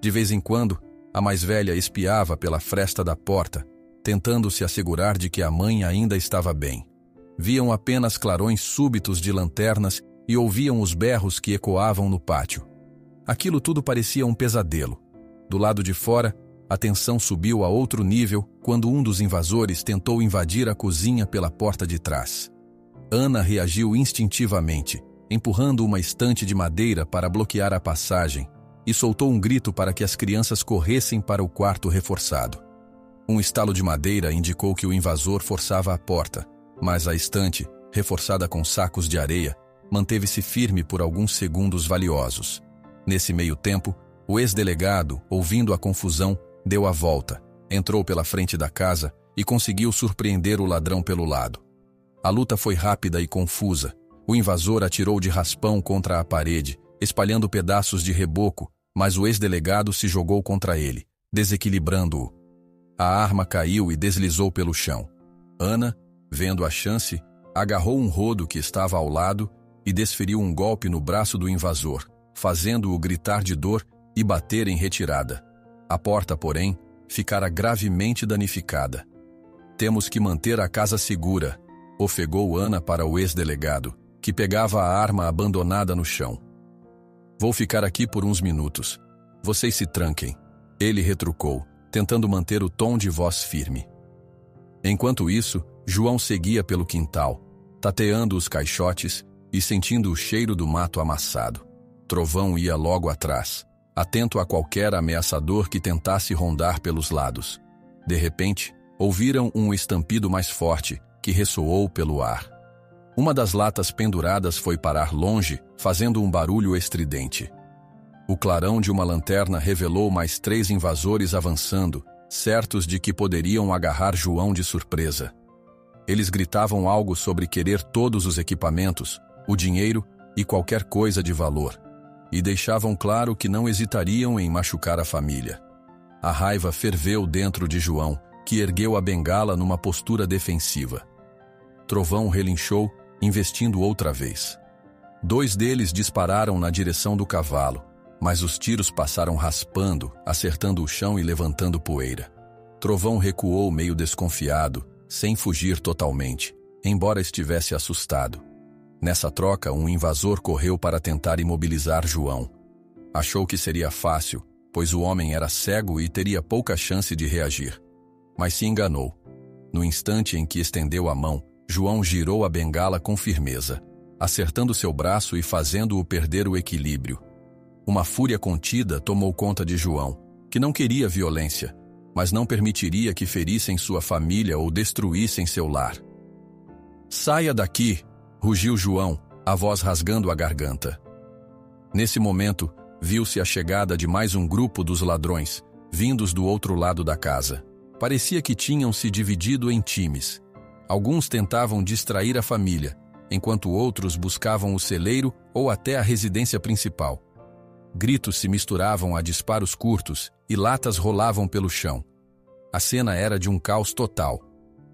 De vez em quando, a mais velha espiava pela fresta da porta, tentando se assegurar de que a mãe ainda estava bem. Viam apenas clarões súbitos de lanternas e ouviam os berros que ecoavam no pátio. Aquilo tudo parecia um pesadelo. Do lado de fora, a tensão subiu a outro nível quando um dos invasores tentou invadir a cozinha pela porta de trás. Ana reagiu instintivamente, empurrando uma estante de madeira para bloquear a passagem, e soltou um grito para que as crianças corressem para o quarto reforçado. Um estalo de madeira indicou que o invasor forçava a porta, mas a estante, reforçada com sacos de areia, manteve-se firme por alguns segundos valiosos. Nesse meio tempo, o ex-delegado, ouvindo a confusão, deu a volta, entrou pela frente da casa e conseguiu surpreender o ladrão pelo lado. A luta foi rápida e confusa. O invasor atirou de raspão contra a parede, espalhando pedaços de reboco, mas o ex-delegado se jogou contra ele, desequilibrando-o. A arma caiu e deslizou pelo chão. Ana, vendo a chance, agarrou um rodo que estava ao lado e desferiu um golpe no braço do invasor, fazendo-o gritar de dor e bater em retirada. A porta, porém, ficara gravemente danificada. "Temos que manter a casa segura", ofegou Ana para o ex-delegado, que pegava a arma abandonada no chão. "Vou ficar aqui por uns minutos. Vocês se tranquem", ele retrucou, tentando manter o tom de voz firme. Enquanto isso, João seguia pelo quintal, tateando os caixotes e sentindo o cheiro do mato amassado. Trovão ia logo atrás, atento a qualquer ameaçador que tentasse rondar pelos lados. De repente, ouviram um estampido mais forte, que ressoou pelo ar. Uma das latas penduradas foi parar longe, fazendo um barulho estridente. O clarão de uma lanterna revelou mais 3 invasores avançando, certos de que poderiam agarrar João de surpresa. Eles gritavam algo sobre querer todos os equipamentos, o dinheiro e qualquer coisa de valor, e deixavam claro que não hesitariam em machucar a família. A raiva ferveu dentro de João, que ergueu a bengala numa postura defensiva. Trovão relinchou, investindo outra vez. 2 deles dispararam na direção do cavalo, mas os tiros passaram raspando, acertando o chão e levantando poeira. Trovão recuou meio desconfiado, sem fugir totalmente, embora estivesse assustado. Nessa troca, um invasor correu para tentar imobilizar João. Achou que seria fácil, pois o homem era cego e teria pouca chance de reagir. Mas se enganou. No instante em que estendeu a mão, João girou a bengala com firmeza, acertando seu braço e fazendo-o perder o equilíbrio. Uma fúria contida tomou conta de João, que não queria violência, mas não permitiria que ferissem sua família ou destruíssem seu lar. "Saia daqui!" rugiu João, a voz rasgando a garganta. Nesse momento, viu-se a chegada de mais um grupo dos ladrões, vindos do outro lado da casa. Parecia que tinham se dividido em times. Alguns tentavam distrair a família, enquanto outros buscavam o celeiro ou até a residência principal. Gritos se misturavam a disparos curtos e latas rolavam pelo chão. A cena era de um caos total.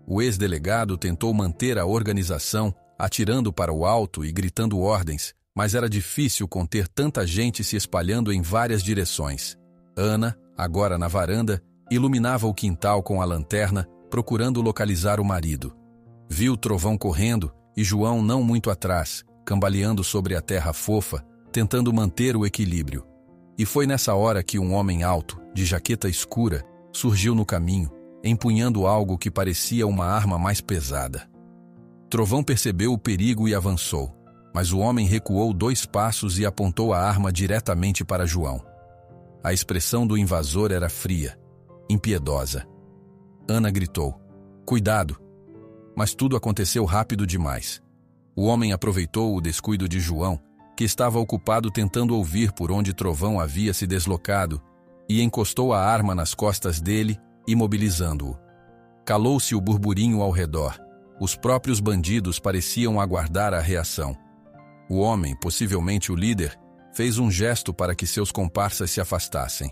O ex-delegado tentou manter a organização, atirando para o alto e gritando ordens, mas era difícil conter tanta gente se espalhando em várias direções. Ana, agora na varanda, iluminava o quintal com a lanterna, procurando localizar o marido. Viu Trovão correndo e João não muito atrás, cambaleando sobre a terra fofa, tentando manter o equilíbrio. E foi nessa hora que um homem alto, de jaqueta escura, surgiu no caminho, empunhando algo que parecia uma arma mais pesada. Trovão percebeu o perigo e avançou, mas o homem recuou 2 passos e apontou a arma diretamente para João. A expressão do invasor era fria, impiedosa. Ana gritou: "Cuidado!" Mas tudo aconteceu rápido demais. O homem aproveitou o descuido de João, que estava ocupado tentando ouvir por onde Trovão havia se deslocado, e encostou a arma nas costas dele, imobilizando-o. Calou-se o burburinho ao redor. Os próprios bandidos pareciam aguardar a reação. O homem, possivelmente o líder, fez um gesto para que seus comparsas se afastassem.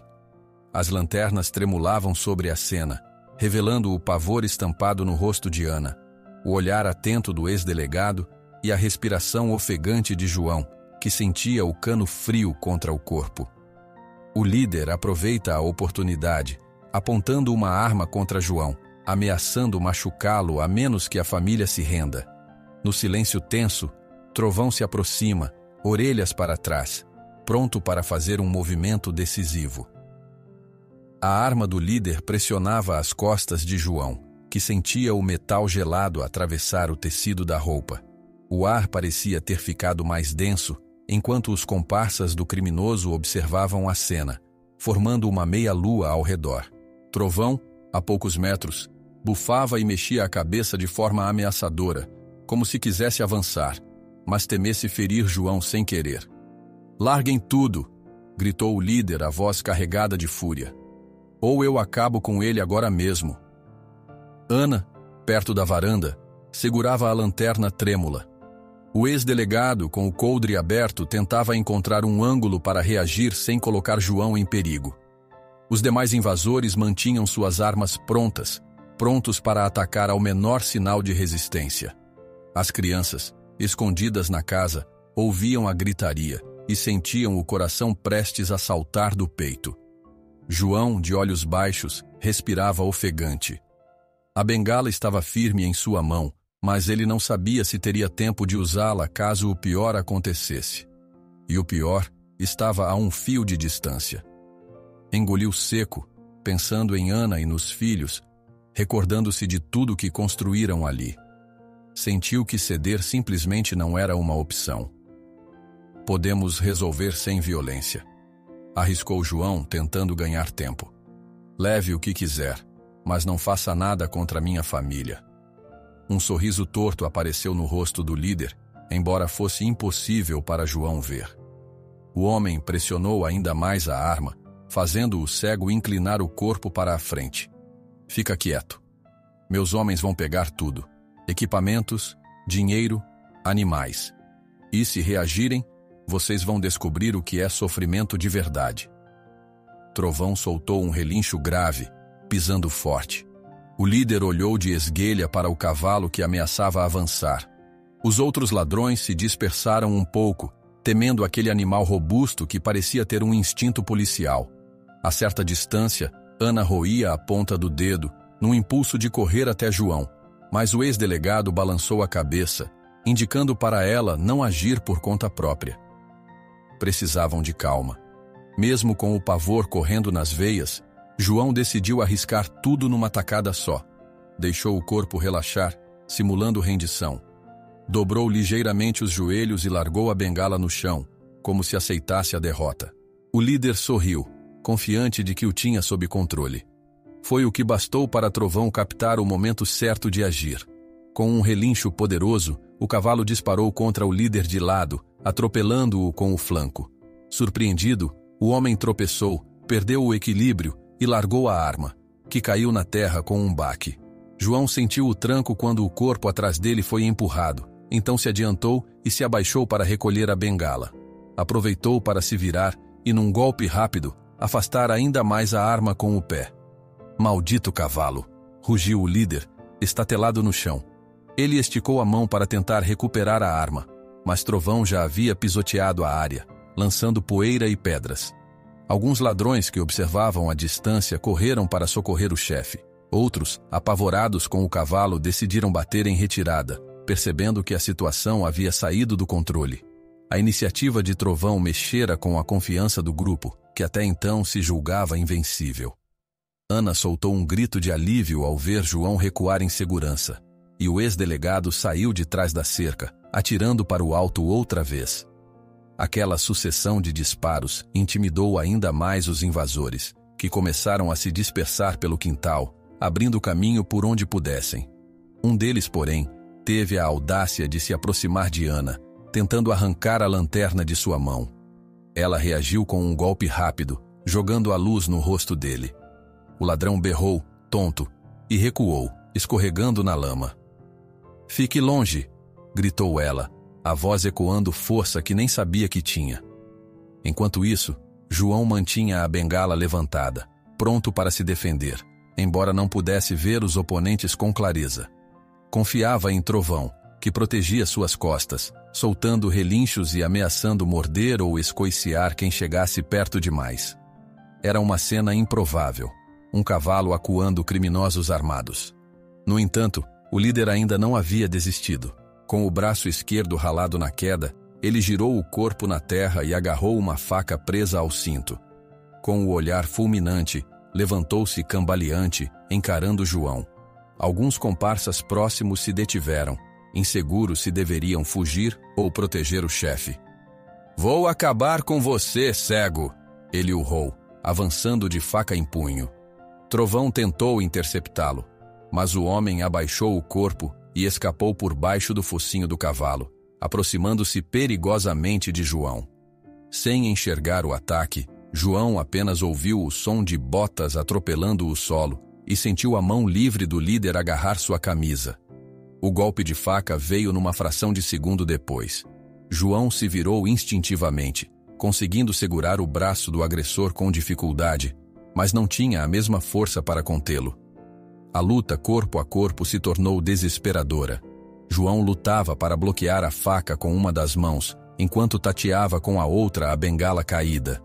As lanternas tremulavam sobre a cena, revelando o pavor estampado no rosto de Ana, o olhar atento do ex-delegado e a respiração ofegante de João, que sentia o cano frio contra o corpo. O líder aproveita a oportunidade, apontando uma arma contra João, ameaçando machucá-lo a menos que a família se renda. No silêncio tenso, Trovão se aproxima, orelhas para trás, pronto para fazer um movimento decisivo. A arma do líder pressionava as costas de João, que sentia o metal gelado atravessar o tecido da roupa. O ar parecia ter ficado mais denso, enquanto os comparsas do criminoso observavam a cena, formando uma meia-lua ao redor. Trovão, a poucos metros, bufava e mexia a cabeça de forma ameaçadora, como se quisesse avançar, mas temesse ferir João sem querer. "Larguem tudo!" gritou o líder, a voz carregada de fúria. "Ou eu acabo com ele agora mesmo." Ana, perto da varanda, segurava a lanterna trêmula. O ex-delegado, com o coldre aberto, tentava encontrar um ângulo para reagir sem colocar João em perigo. Os demais invasores mantinham suas armas prontos para atacar ao menor sinal de resistência. As crianças, escondidas na casa, ouviam a gritaria e sentiam o coração prestes a saltar do peito. João, de olhos baixos, respirava ofegante. A bengala estava firme em sua mão, mas ele não sabia se teria tempo de usá-la caso o pior acontecesse. E o pior estava a um fio de distância. Engoliu seco, pensando em Ana e nos filhos, recordando-se de tudo que construíram ali. Sentiu que ceder simplesmente não era uma opção. Podemos resolver sem violência, arriscou João, tentando ganhar tempo. Leve o que quiser, mas não faça nada contra minha família. Um sorriso torto apareceu no rosto do líder, embora fosse impossível para João ver. O homem pressionou ainda mais a arma, fazendo o cego inclinar o corpo para a frente. Fica quieto. Meus homens vão pegar tudo. Equipamentos, dinheiro, animais. E se reagirem, vocês vão descobrir o que é sofrimento de verdade. Trovão soltou um relincho grave, pisando forte. O líder olhou de esguelha para o cavalo que ameaçava avançar. Os outros ladrões se dispersaram um pouco, temendo aquele animal robusto que parecia ter um instinto policial. A certa distância, Ana roía a ponta do dedo, num impulso de correr até João, mas o ex-delegado balançou a cabeça, indicando para ela não agir por conta própria. Precisavam de calma. Mesmo com o pavor correndo nas veias, João decidiu arriscar tudo numa tacada só. Deixou o corpo relaxar, simulando rendição. Dobrou ligeiramente os joelhos e largou a bengala no chão, como se aceitasse a derrota. O líder sorriu, confiante de que o tinha sob controle. Foi o que bastou para Trovão captar o momento certo de agir. Com um relincho poderoso, o cavalo disparou contra o líder de lado, atropelando-o com o flanco. Surpreendido, o homem tropeçou, perdeu o equilíbrio e largou a arma, que caiu na terra com um baque. João sentiu o tranco quando o corpo atrás dele foi empurrado, então se adiantou e se abaixou para recolher a bengala. Aproveitou para se virar e, num golpe rápido, afastar ainda mais a arma com o pé. Maldito cavalo! Rugiu o líder, estatelado no chão. Ele esticou a mão para tentar recuperar a arma, mas Trovão já havia pisoteado a área, lançando poeira e pedras. Alguns ladrões que observavam à distância correram para socorrer o chefe. Outros, apavorados com o cavalo, decidiram bater em retirada, percebendo que a situação havia saído do controle. A iniciativa de Trovão mexera com a confiança do grupo, que até então se julgava invencível. Ana soltou um grito de alívio ao ver João recuar em segurança, e o ex-delegado saiu de trás da cerca, atirando para o alto outra vez. Aquela sucessão de disparos intimidou ainda mais os invasores, que começaram a se dispersar pelo quintal, abrindo caminho por onde pudessem. Um deles, porém, teve a audácia de se aproximar de Ana, tentando arrancar a lanterna de sua mão. Ela reagiu com um golpe rápido, jogando a luz no rosto dele. O ladrão berrou, tonto, e recuou, escorregando na lama. "Fique longe!" gritou ela, a voz ecoando força que nem sabia que tinha. Enquanto isso, João mantinha a bengala levantada, pronto para se defender, embora não pudesse ver os oponentes com clareza. Confiava em Trovão, que protegia suas costas, soltando relinchos e ameaçando morder ou escoiciar quem chegasse perto demais. Era uma cena improvável, um cavalo acuando criminosos armados. No entanto, o líder ainda não havia desistido. Com o braço esquerdo ralado na queda, ele girou o corpo na terra e agarrou uma faca presa ao cinto. Com o olhar fulminante, levantou-se cambaleante, encarando João. Alguns comparsas próximos se detiveram, inseguros se deveriam fugir ou proteger o chefe. "Vou acabar com você, cego!" ele urrou, avançando de faca em punho. Trovão tentou interceptá-lo, mas o homem abaixou o corpo e escapou por baixo do focinho do cavalo, aproximando-se perigosamente de João. Sem enxergar o ataque, João apenas ouviu o som de botas atropelando o solo e sentiu a mão livre do líder agarrar sua camisa. O golpe de faca veio numa fração de segundo depois. João se virou instintivamente, conseguindo segurar o braço do agressor com dificuldade, mas não tinha a mesma força para contê-lo. A luta corpo a corpo se tornou desesperadora. João lutava para bloquear a faca com uma das mãos, enquanto tateava com a outra a bengala caída.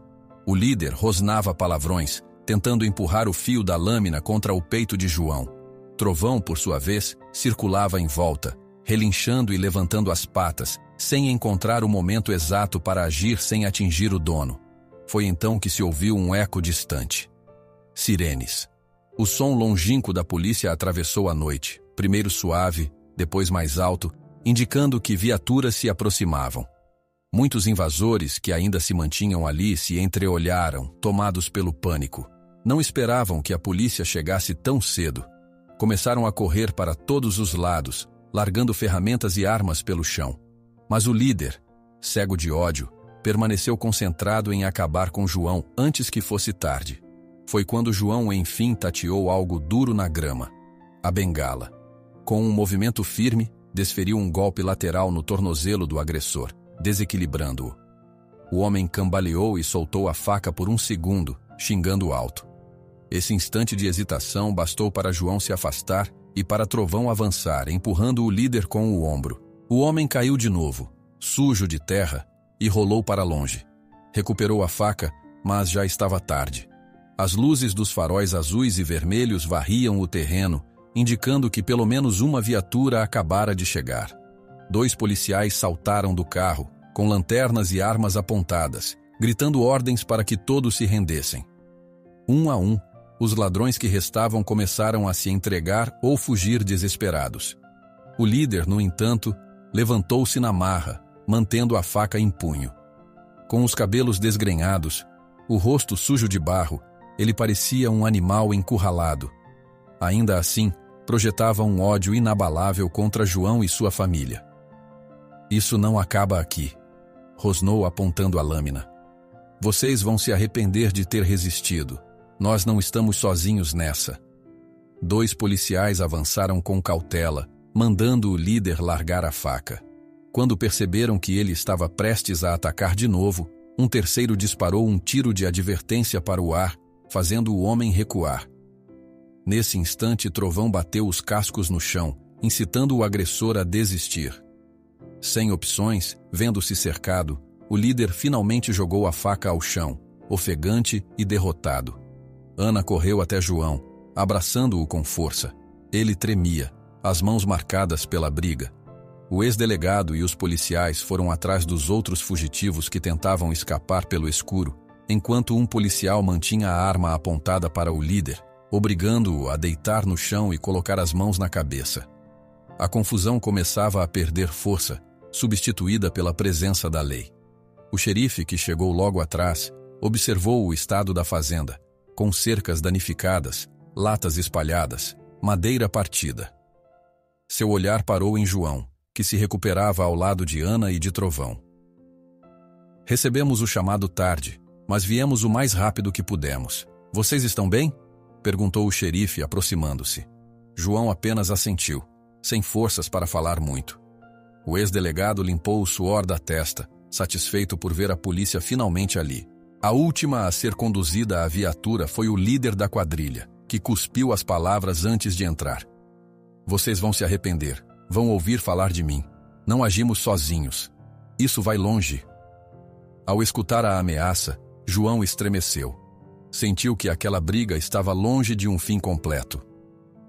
O líder rosnava palavrões, tentando empurrar o fio da lâmina contra o peito de João. Trovão, por sua vez, circulava em volta, relinchando e levantando as patas, sem encontrar o momento exato para agir sem atingir o dono. Foi então que se ouviu um eco distante. Sirenes. O som longínquo da polícia atravessou a noite, primeiro suave, depois mais alto, indicando que viaturas se aproximavam. Muitos invasores que ainda se mantinham ali se entreolharam, tomados pelo pânico. Não esperavam que a polícia chegasse tão cedo. Começaram a correr para todos os lados, largando ferramentas e armas pelo chão. Mas o líder, cego de ódio, permaneceu concentrado em acabar com João antes que fosse tarde. Foi quando João enfim tateou algo duro na grama. A bengala. Com um movimento firme, desferiu um golpe lateral no tornozelo do agressor, desequilibrando-o. O homem cambaleou e soltou a faca por um segundo, xingando alto. Esse instante de hesitação bastou para João se afastar e para Trovão avançar, empurrando o líder com o ombro. O homem caiu de novo, sujo de terra, e rolou para longe. Recuperou a faca, mas já estava tarde. As luzes dos faróis azuis e vermelhos varriam o terreno, indicando que pelo menos uma viatura acabara de chegar. 2 policiais saltaram do carro, com lanternas e armas apontadas, gritando ordens para que todos se rendessem. Um a um, os ladrões que restavam começaram a se entregar ou fugir desesperados. O líder, no entanto, levantou-se na marra, mantendo a faca em punho. Com os cabelos desgrenhados, o rosto sujo de barro, ele parecia um animal encurralado. Ainda assim, projetava um ódio inabalável contra João e sua família. Isso não acaba aqui, rosnou apontando a lâmina. Vocês vão se arrepender de ter resistido. Nós não estamos sozinhos nessa. 2 policiais avançaram com cautela, mandando o líder largar a faca. Quando perceberam que ele estava prestes a atacar de novo, um terceiro disparou um tiro de advertência para o ar, fazendo o homem recuar. Nesse instante, Trovão bateu os cascos no chão, incitando o agressor a desistir. Sem opções, vendo-se cercado, o líder finalmente jogou a faca ao chão, ofegante e derrotado. Ana correu até João, abraçando-o com força. Ele tremia, as mãos marcadas pela briga. O ex-delegado e os policiais foram atrás dos outros fugitivos que tentavam escapar pelo escuro, enquanto um policial mantinha a arma apontada para o líder, obrigando-o a deitar no chão e colocar as mãos na cabeça. A confusão começava a perder força, substituída pela presença da lei. O xerife, que chegou logo atrás, observou o estado da fazenda, com cercas danificadas, latas espalhadas, madeira partida. Seu olhar parou em João, que se recuperava ao lado de Ana e de Trovão. Recebemos o chamado tarde, mas viemos o mais rápido que pudemos. Vocês estão bem? Perguntou o xerife, aproximando-se. João apenas assentiu, sem forças para falar muito. O ex-delegado limpou o suor da testa, satisfeito por ver a polícia finalmente ali. A última a ser conduzida à viatura foi o líder da quadrilha, que cuspiu as palavras antes de entrar. Vocês vão se arrepender, vão ouvir falar de mim. Não agimos sozinhos. Isso vai longe. Ao escutar a ameaça, João estremeceu. Sentiu que aquela briga estava longe de um fim completo.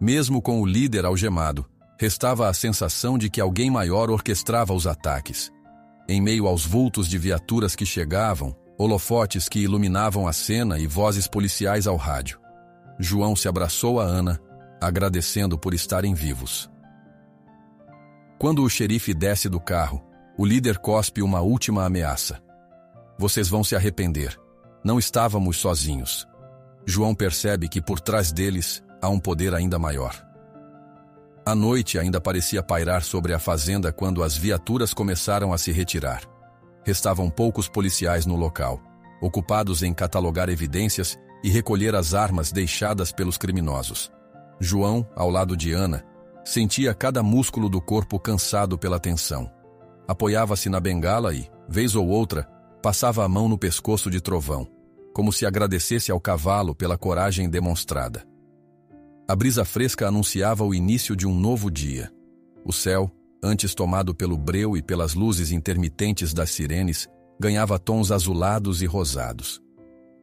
Mesmo com o líder algemado, restava a sensação de que alguém maior orquestrava os ataques. Em meio aos vultos de viaturas que chegavam, holofotes que iluminavam a cena e vozes policiais ao rádio, João se abraçou a Ana, agradecendo por estarem vivos. Quando o xerife desce do carro, o líder cospe uma última ameaça. Vocês vão se arrepender. Não estávamos sozinhos. João percebe que por trás deles há um poder ainda maior. A noite ainda parecia pairar sobre a fazenda quando as viaturas começaram a se retirar. Restavam poucos policiais no local, ocupados em catalogar evidências e recolher as armas deixadas pelos criminosos. João, ao lado de Ana, Sentia cada músculo do corpo cansado pela tensão. Apoiava-se na bengala e, vez ou outra, passava a mão no pescoço de Trovão, como se agradecesse ao cavalo pela coragem demonstrada. A brisa fresca anunciava o início de um novo dia. O céu, antes tomado pelo breu e pelas luzes intermitentes das sirenes, ganhava tons azulados e rosados.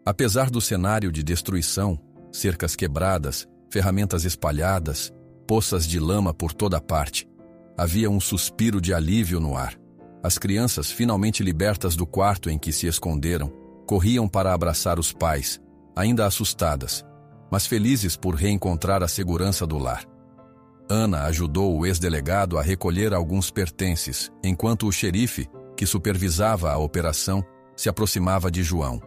Apesar do cenário de destruição, cercas quebradas, ferramentas espalhadas, poças de lama por toda parte, havia um suspiro de alívio no ar. As crianças, finalmente libertas do quarto em que se esconderam, corriam para abraçar os pais, ainda assustadas, mas felizes por reencontrar a segurança do lar. Ana ajudou o ex-delegado a recolher alguns pertences, enquanto o xerife, que supervisava a operação, se aproximava de João.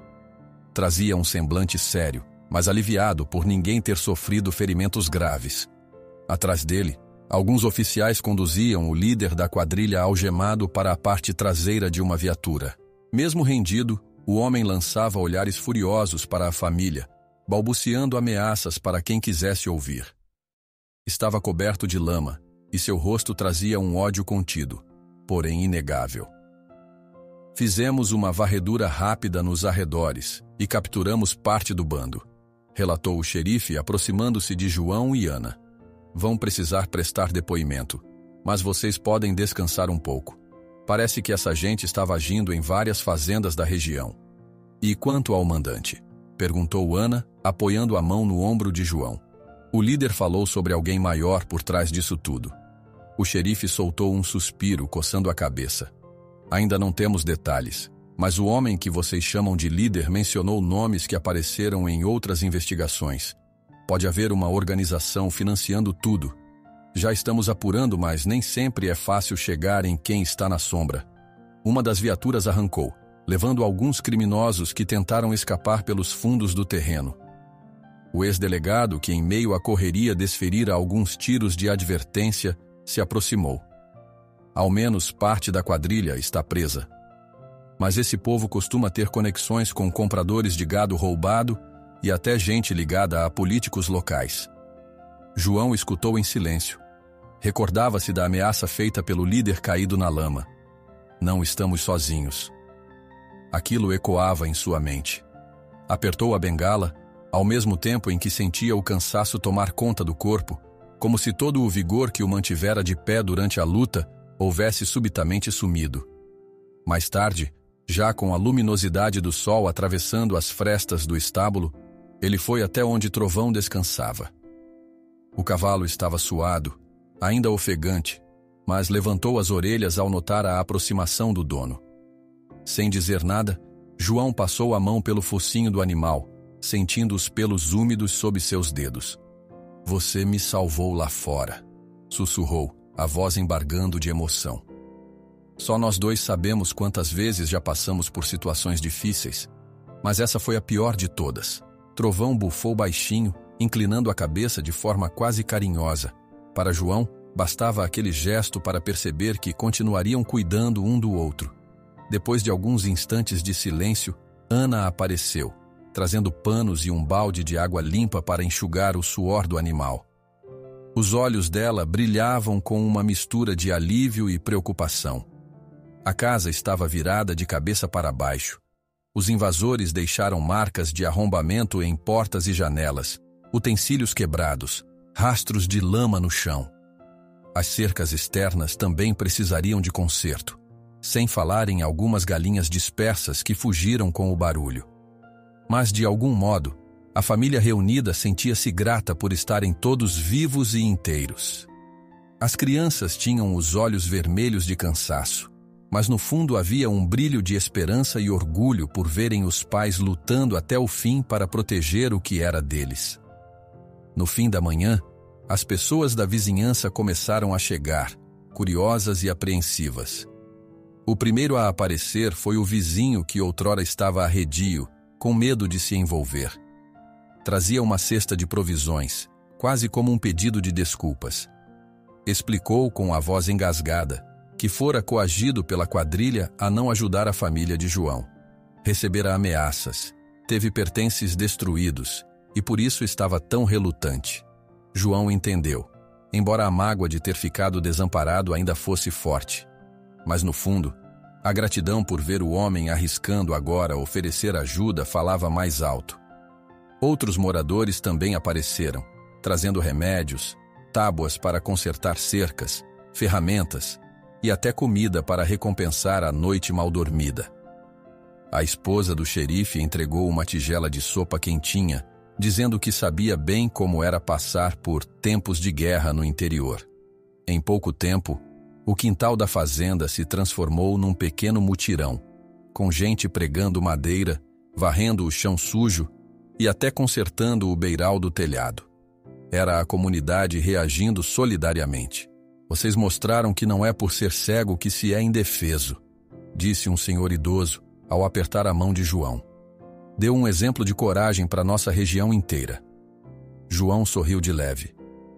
Trazia um semblante sério, mas aliviado por ninguém ter sofrido ferimentos graves. Atrás dele, alguns oficiais conduziam o líder da quadrilha algemado para a parte traseira de uma viatura. Mesmo rendido, o homem lançava olhares furiosos para a família, balbuciando ameaças para quem quisesse ouvir. Estava coberto de lama, e seu rosto trazia um ódio contido, porém inegável. Fizemos uma varredura rápida nos arredores e capturamos parte do bando, relatou o xerife aproximando-se de João e Ana. Vão precisar prestar depoimento, mas vocês podem descansar um pouco. Parece que essa gente estava agindo em várias fazendas da região. E quanto ao mandante? Perguntou Ana, apoiando a mão no ombro de João. O líder falou sobre alguém maior por trás disso tudo. O xerife soltou um suspiro, coçando a cabeça. Ainda não temos detalhes, mas o homem que vocês chamam de líder mencionou nomes que apareceram em outras investigações. Pode haver uma organização financiando tudo. Já estamos apurando, mas nem sempre é fácil chegar em quem está na sombra. Uma das viaturas arrancou, levando alguns criminosos que tentaram escapar pelos fundos do terreno. O ex-delegado, que em meio à correria desferira alguns tiros de advertência, se aproximou. Ao menos parte da quadrilha está presa. Mas esse povo costuma ter conexões com compradores de gado roubado e até gente ligada a políticos locais. João escutou em silêncio. Recordava-se da ameaça feita pelo líder caído na lama. Não estamos sozinhos. Aquilo ecoava em sua mente. Apertou a bengala, ao mesmo tempo em que sentia o cansaço tomar conta do corpo, como se todo o vigor que o mantivera de pé durante a luta houvesse subitamente sumido. Mais tarde, já com a luminosidade do sol atravessando as frestas do estábulo, ele foi até onde Trovão descansava. O cavalo estava suado, ainda ofegante, mas levantou as orelhas ao notar a aproximação do dono. Sem dizer nada, João passou a mão pelo focinho do animal, sentindo os pelos úmidos sob seus dedos. Você me salvou lá fora, sussurrou, a voz embargando de emoção. Só nós dois sabemos quantas vezes já passamos por situações difíceis, mas essa foi a pior de todas. Trovão bufou baixinho, inclinando a cabeça de forma quase carinhosa. Para João, bastava aquele gesto para perceber que continuariam cuidando um do outro. Depois de alguns instantes de silêncio, Ana apareceu, trazendo panos e um balde de água limpa para enxugar o suor do animal. Os olhos dela brilhavam com uma mistura de alívio e preocupação. A casa estava virada de cabeça para baixo. Os invasores deixaram marcas de arrombamento em portas e janelas, utensílios quebrados, rastros de lama no chão. As cercas externas também precisariam de conserto, sem falar em algumas galinhas dispersas que fugiram com o barulho. Mas, de algum modo, a família reunida sentia-se grata por estarem todos vivos e inteiros. As crianças tinham os olhos vermelhos de cansaço, mas no fundo havia um brilho de esperança e orgulho por verem os pais lutando até o fim para proteger o que era deles. No fim da manhã, as pessoas da vizinhança começaram a chegar, curiosas e apreensivas. O primeiro a aparecer foi o vizinho que outrora estava arredio, com medo de se envolver. Trazia uma cesta de provisões, quase como um pedido de desculpas. Explicou com a voz engasgada que fora coagido pela quadrilha a não ajudar a família de João. Recebera ameaças, teve pertences destruídos e por isso estava tão relutante. João entendeu. embora a mágoa de ter ficado desamparado ainda fosse forte. Mas no fundo, a gratidão por ver o homem arriscando agora oferecer ajuda falava mais alto. Outros moradores também apareceram, trazendo remédios, tábuas para consertar cercas, ferramentas e até comida para recompensar a noite mal dormida. A esposa do xerife entregou uma tigela de sopa quentinha, dizendo que sabia bem como era passar por tempos de guerra no interior. Em pouco tempo, o quintal da fazenda se transformou num pequeno mutirão, com gente pregando madeira, varrendo o chão sujo e até consertando o beiral do telhado. Era a comunidade reagindo solidariamente. Vocês mostraram que não é por ser cego que se é indefeso, disse um senhor idoso ao apertar a mão de João. Deu um exemplo de coragem para nossa região inteira. João sorriu de leve.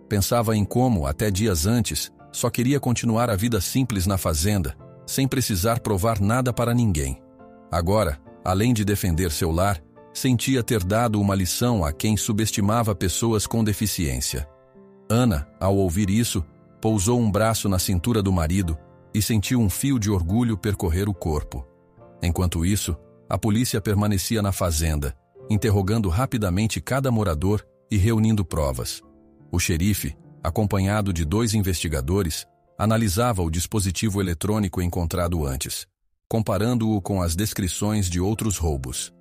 Pensava em como, até dias antes, só queria continuar a vida simples na fazenda, sem precisar provar nada para ninguém. Agora, além de defender seu lar, sentia ter dado uma lição a quem subestimava pessoas com deficiência. Ana, ao ouvir isso, pousou um braço na cintura do marido e sentiu um fio de orgulho percorrer o corpo. Enquanto isso, a polícia permanecia na fazenda, interrogando rapidamente cada morador e reunindo provas. O xerife, acompanhado de 2 investigadores, analisava o dispositivo eletrônico encontrado antes, comparando-o com as descrições de outros roubos.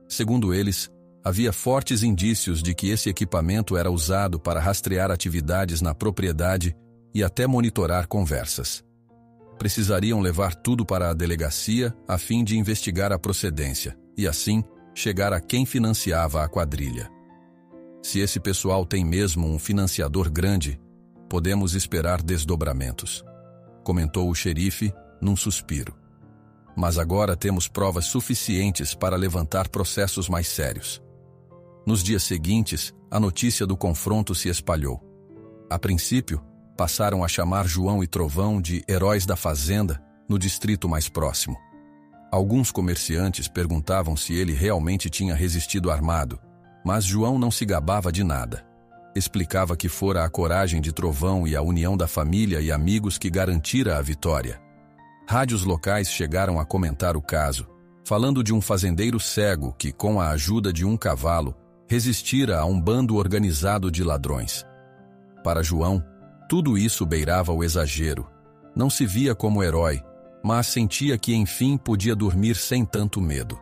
Segundo eles, havia fortes indícios de que esse equipamento era usado para rastrear atividades na propriedade e até monitorar conversas. Precisariam levar tudo para a delegacia a fim de investigar a procedência e, assim, chegar a quem financiava a quadrilha. Se esse pessoal tem mesmo um financiador grande, podemos esperar desdobramentos, comentou o xerife num suspiro. Mas agora temos provas suficientes para levantar processos mais sérios. Nos dias seguintes, a notícia do confronto se espalhou. A princípio, passaram a chamar João e Trovão de heróis da fazenda no distrito mais próximo. Alguns comerciantes perguntavam se ele realmente tinha resistido armado, mas João não se gabava de nada. Explicava que fora a coragem de Trovão e a união da família e amigos que garantira a vitória. Rádios locais chegaram a comentar o caso, falando de um fazendeiro cego que, com a ajuda de um cavalo, resistira a um bando organizado de ladrões. Para João, tudo isso beirava o exagero. Não se via como herói, mas sentia que enfim podia dormir sem tanto medo.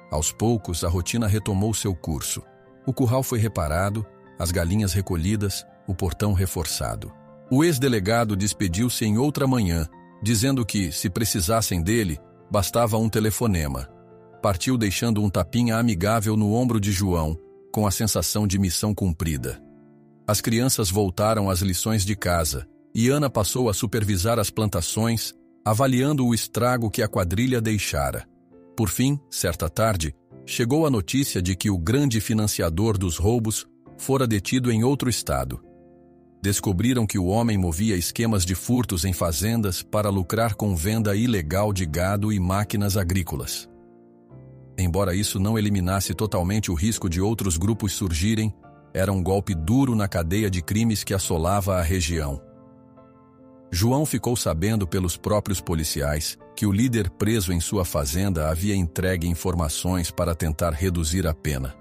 Aos poucos, a rotina retomou seu curso. O curral foi reparado, as galinhas recolhidas, o portão reforçado. O ex-delegado despediu-se em outra manhã, dizendo que, se precisassem dele, bastava um telefonema. Partiu deixando um tapinha amigável no ombro de João, com a sensação de missão cumprida. As crianças voltaram às lições de casa, e Ana passou a supervisar as plantações, avaliando o estrago que a quadrilha deixara. Por fim, certa tarde, chegou a notícia de que o grande financiador dos roubos fora detido em outro estado. Descobriram que o homem movia esquemas de furtos em fazendas para lucrar com venda ilegal de gado e máquinas agrícolas. Embora isso não eliminasse totalmente o risco de outros grupos surgirem, era um golpe duro na cadeia de crimes que assolava a região. João ficou sabendo pelos próprios policiais que o líder preso em sua fazenda havia entregue informações para tentar reduzir a pena.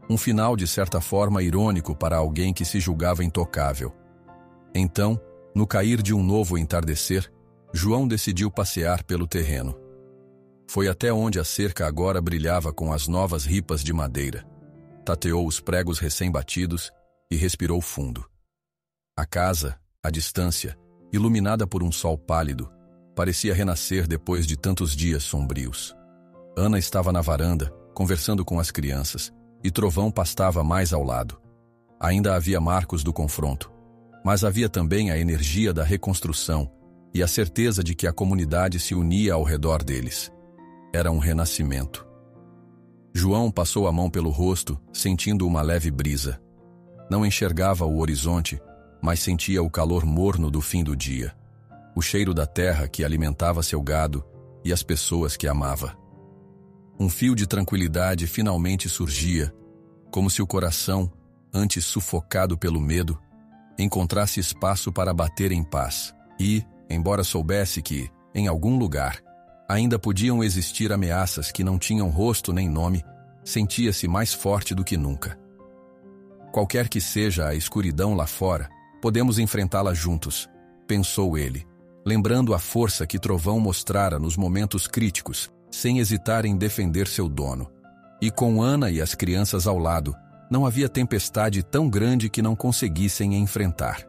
Um final de certa forma irônico para alguém que se julgava intocável. Então, no cair de um novo entardecer, João decidiu passear pelo terreno. Foi até onde a cerca agora brilhava com as novas ripas de madeira. Tateou os pregos recém-batidos e respirou fundo. A casa, à distância, iluminada por um sol pálido, parecia renascer depois de tantos dias sombrios. Ana estava na varanda, conversando com as crianças, e Trovão pastava mais ao lado. Ainda havia marcos do confronto, mas havia também a energia da reconstrução e a certeza de que a comunidade se unia ao redor deles. Era um renascimento. João passou a mão pelo rosto, sentindo uma leve brisa. Não enxergava o horizonte, mas sentia o calor morno do fim do dia, o cheiro da terra que alimentava seu gado e as pessoas que amava. Um fio de tranquilidade finalmente surgia, como se o coração, antes sufocado pelo medo, encontrasse espaço para bater em paz e, embora soubesse que, em algum lugar, ainda podiam existir ameaças que não tinham rosto nem nome, sentia-se mais forte do que nunca. Qualquer que seja a escuridão lá fora, podemos enfrentá-la juntos, pensou ele, lembrando a força que Trovão mostrara nos momentos críticos, sem hesitar em defender seu dono. E com Ana e as crianças ao lado, não havia tempestade tão grande que não conseguissem enfrentar.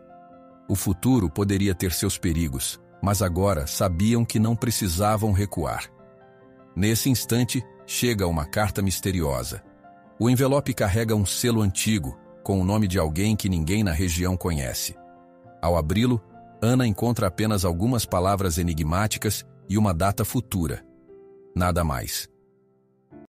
O futuro poderia ter seus perigos, mas agora sabiam que não precisavam recuar. Nesse instante, chega uma carta misteriosa. O envelope carrega um selo antigo, com o nome de alguém que ninguém na região conhece. Ao abri-lo, Ana encontra apenas algumas palavras enigmáticas e uma data futura. Nada mais.